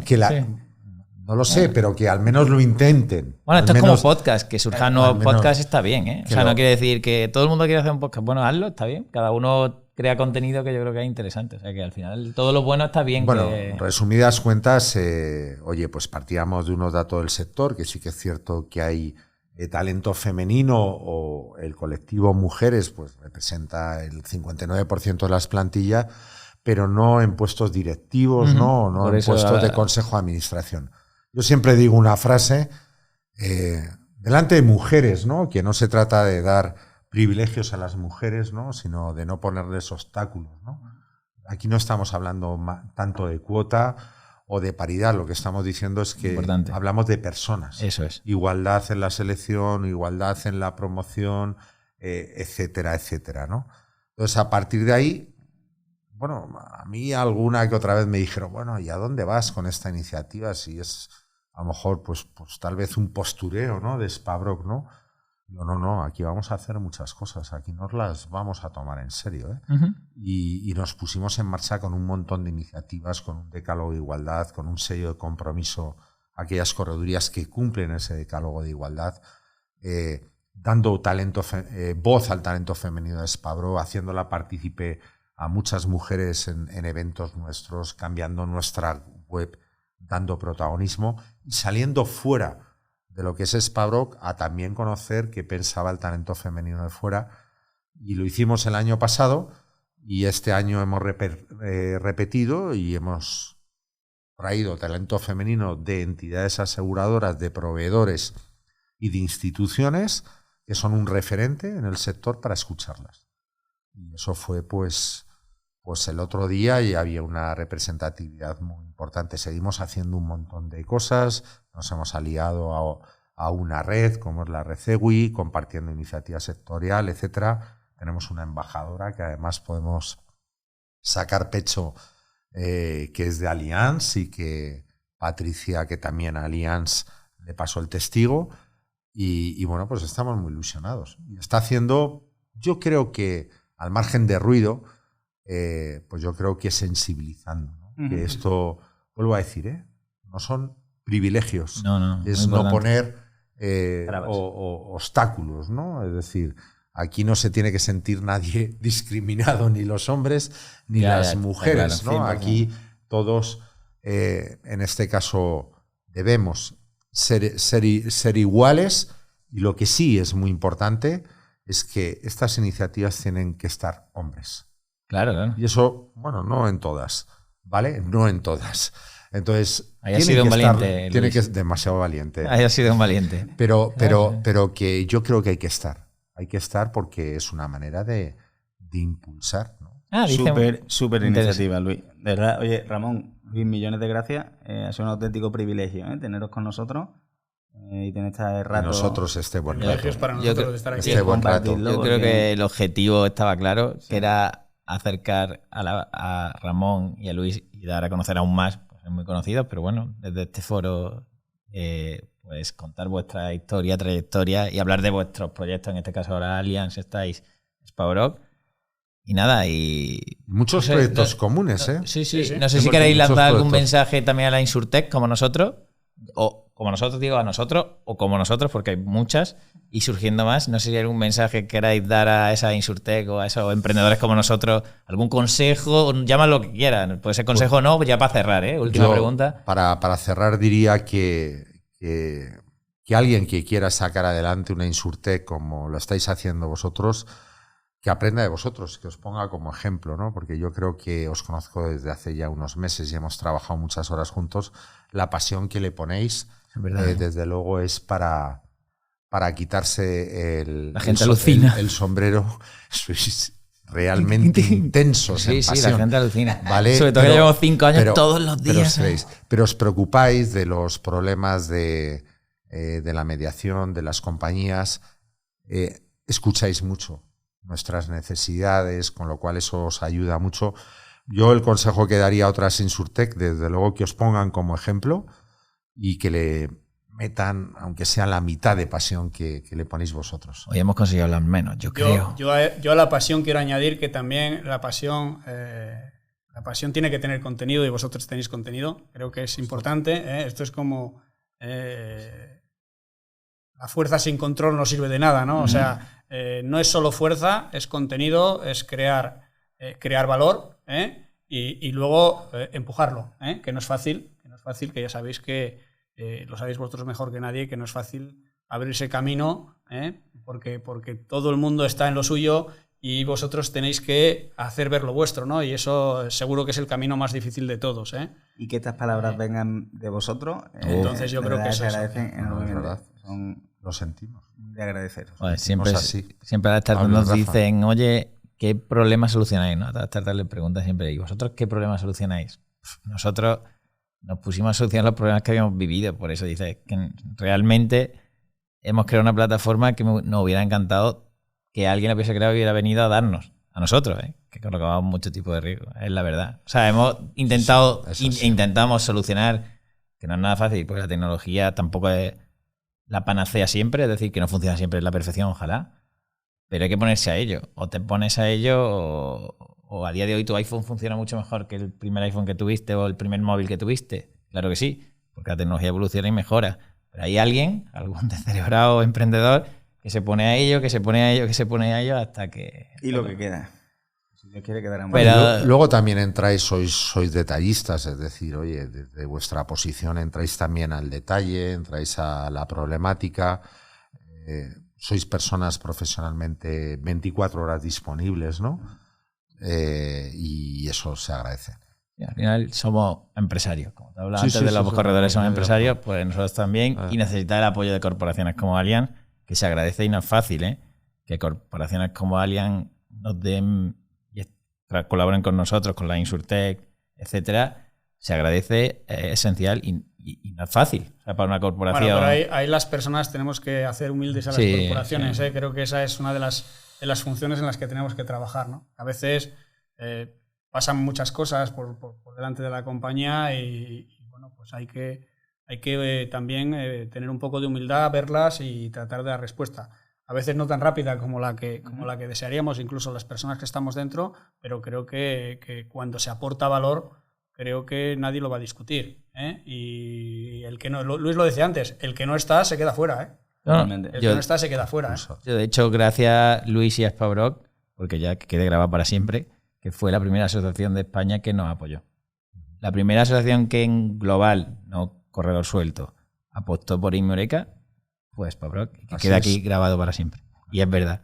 no lo sé, pero que al menos lo intenten. Bueno, esto es como podcast, que surjan nuevos podcasts está bien, O sea, no quiere decir que todo el mundo quiere hacer un podcast. Bueno, hazlo, está bien. Cada uno crea contenido que yo creo que es interesante. O sea, que al final todo lo bueno está bien. Bueno, resumidas cuentas, oye, pues partíamos de unos datos del sector, que sí que es cierto que hay talento femenino, o el colectivo mujeres pues representa el 59% de las plantillas, pero no en puestos directivos, no en puestos de consejo de administración. Yo siempre digo una frase, delante de mujeres, ¿no? Que no se trata de dar privilegios a las mujeres, ¿no? Sino de no ponerles obstáculos, ¿no? Aquí no estamos hablando tanto de cuota o de paridad, lo que estamos diciendo es que hablamos de personas. Eso es. Igualdad en la selección, igualdad en la promoción, etcétera, etcétera, ¿no? Entonces, a partir de ahí, bueno, a mí alguna que otra vez me dijeron, bueno, ¿y a dónde vas con esta iniciativa? Si es a lo mejor pues tal vez un postureo, ¿no? De Spabroc, ¿no? No, aquí vamos a hacer muchas cosas, aquí nos las vamos a tomar en serio, y nos pusimos en marcha con un montón de iniciativas, con un decálogo de igualdad, con un sello de compromiso a aquellas corredurías que cumplen ese decálogo de igualdad, dando voz al talento femenino de Spabroc, haciéndola partícipe a muchas mujeres en eventos nuestros, cambiando nuestra web, dando protagonismo y saliendo fuera de lo que es Spabroc a también conocer qué pensaba el talento femenino de fuera. Y lo hicimos el año pasado, y este año hemos repetido y hemos traído talento femenino de entidades aseguradoras, de proveedores y de instituciones que son un referente en el sector para escucharlas. Y eso fue pues el otro día, y había una representatividad muy importante. Seguimos haciendo un montón de cosas, nos hemos aliado a una red como es la red CEWI, compartiendo iniciativas sectoriales, etcétera. Tenemos una embajadora que además podemos sacar pecho, que es de Allianz, y que Patricia, que también a Allianz le pasó el testigo, y bueno, pues estamos muy ilusionados. Y está haciendo, yo creo que al margen de ruido, pues yo creo que sensibilizando, ¿no? Que esto, vuelvo a decir, no son privilegios, es no poner obstáculos, ¿no? Es decir, aquí no se tiene que sentir nadie discriminado, ni los hombres ni las mujeres, claro, ¿no? Aquí todos, en este caso, debemos ser iguales, y lo que sí es muy importante es que estas iniciativas tienen que estar hombres. Claro. Y eso, bueno, no en todas, ¿vale? No en todas. Entonces, ha sido un valiente. Tiene que ser demasiado valiente. Ha sido un valiente. Pero que yo creo que hay que estar. Hay que estar porque es una manera de impulsar, ¿no? Súper iniciativa, Luis. De verdad, oye, Ramón, Luis, millones de gracias. Ha sido un auténtico privilegio teneros con nosotros. y tener este Y rato. nosotros este buen Privilegio es rato. para Yo nosotros creo- de estar aquí. Este buen rato. compartirlo. Yo creo porque- que el objetivo estaba claro, que era acercar a Ramón y a Luis y dar a conocer aún más, pues son muy conocidos, pero bueno, desde este foro, pues contar vuestra historia, trayectoria y hablar de vuestros proyectos, en este caso ahora Allianz, estáis, Spavorock, y nada, y... Muchos no sé, proyectos no- comunes, ¿eh? Sí, sí, Sí, sí. no sé si Hemos queréis muchos lanzar algún proyectos. mensaje también a la Insurtech como nosotros, o como nosotros digo a nosotros, o como nosotros, porque hay muchas, y surgiendo más. No sé si hay algún mensaje que queráis dar a esa Insurtech o a esos emprendedores como nosotros, algún consejo, llámalo lo que quieran. Puede ser consejo o no, ya para cerrar, ¿eh? Última Yo, pregunta. Para cerrar, diría que alguien que quiera sacar adelante una Insurtech como lo estáis haciendo vosotros, que aprenda de vosotros, que os ponga como ejemplo, ¿no? Porque yo creo que os conozco desde hace ya unos meses y hemos trabajado muchas horas juntos. La pasión que le ponéis, Es verdad, ¿eh? desde luego, es para quitarse La gente alucina. el sombrero. Sois realmente intensos Sí, en sí, pasión. la gente alucina. ¿Vale? Sobre todo que Pero- llevamos 5 años pero- todos los pero días. pero os preocupáis de los problemas de la mediación, de las compañías. Escucháis mucho nuestras necesidades, con lo cual eso os ayuda mucho. Yo el consejo que daría a otras Insurtech, desde luego que os pongan como ejemplo y que le metan, aunque sea la mitad de pasión que le ponéis vosotros. Hoy hemos conseguido hablar menos, yo creo. Yo a la pasión quiero añadir que también la pasión tiene que tener contenido y vosotros tenéis contenido. Creo que es importante. Esto es como la fuerza sin control no sirve de nada, ¿no? O sea, no es solo fuerza, es contenido, es crear valor y luego empujarlo, que no es fácil, que ya sabéis que lo sabéis vosotros mejor que nadie, que no es fácil abrirse camino, porque todo el mundo está en lo suyo y vosotros tenéis que hacer ver lo vuestro, ¿no? Y eso seguro que es el camino más difícil de todos, Y que estas palabras vengan de vosotros. Entonces yo de creo verdad que se es eso. agradecen No, es enormemente. verdad. Son Lo sentimos. de agradecer. Joder, siempre, Sentimos así. siempre a las tardes Pablo, nos Rafa. dicen, oye, ¿qué problema solucionáis? ¿No? A las tardes les preguntan siempre, ¿y vosotros qué problema solucionáis? Nosotros nos pusimos a solucionar los problemas que habíamos vivido. Por eso dice que realmente hemos creado una plataforma que nos hubiera encantado que alguien la hubiese creado y hubiera venido a darnos. A nosotros, que colocábamos mucho tipo de riesgo, es la verdad. O sea, hemos intentado, Sí, eso sí. intentamos solucionar, que no es nada fácil, porque la tecnología tampoco es la panacea siempre, es decir, que no funciona siempre a la perfección, ojalá. Pero hay que ponerse a ello. O te pones a ello o a día de hoy tu iPhone funciona mucho mejor que el primer iPhone que tuviste o el primer móvil que tuviste. Claro que sí, porque la tecnología evoluciona y mejora. Pero hay alguien, algún descerebrado emprendedor, que se pone a ello, que se pone a ello, que se pone a ello hasta que... Y lo que queda. Si Dios quiere quedará Pero- Luego también entráis, sois detallistas, es decir, oye, desde vuestra posición entráis también al detalle, entráis a la problemática, sois personas profesionalmente 24 horas disponibles, ¿no? Y eso se agradece. Y al final somos empresarios. Como te hablaba Sí, antes sí, de sí, los sí, corredores, somos sí, empresarios, pues nosotros también. Ah. Y necesitar el apoyo de corporaciones como Allianz, que se agradece y no es fácil, que corporaciones como Allianz nos den y colaboren con nosotros, con la Insurtech, etcétera. Se agradece, es esencial y no es fácil. O sea, para una corporación. Bueno, pero ahí las personas tenemos que hacer humildes a las Sí, corporaciones. sí. Creo que esa es una de las funciones en las que tenemos que trabajar, ¿no? A veces pasan muchas cosas por delante de la compañía y bueno, pues hay que también tener un poco de humildad, verlas y tratar de dar respuesta. A veces no tan rápida como la que desearíamos, incluso las personas que estamos dentro, pero creo que cuando se aporta valor, creo que nadie lo va a discutir. Y el que no, Luis lo decía antes, el que no está se queda fuera. No, Totalmente. El que no está se queda fuera. yo, de hecho, gracias a Luis y a Spavorock, porque ya que quede grabado para siempre, que fue la primera asociación de España que nos apoyó. La primera asociación que en global, no corredor suelto, apostó por Inmureca fue Spavorock, que Así queda es. aquí grabado para siempre. Y es verdad.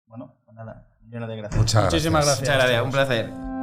Bueno, pues nada. Millones de gracias. Muchas Muchísimas gracias. Muchas gracias, un placer.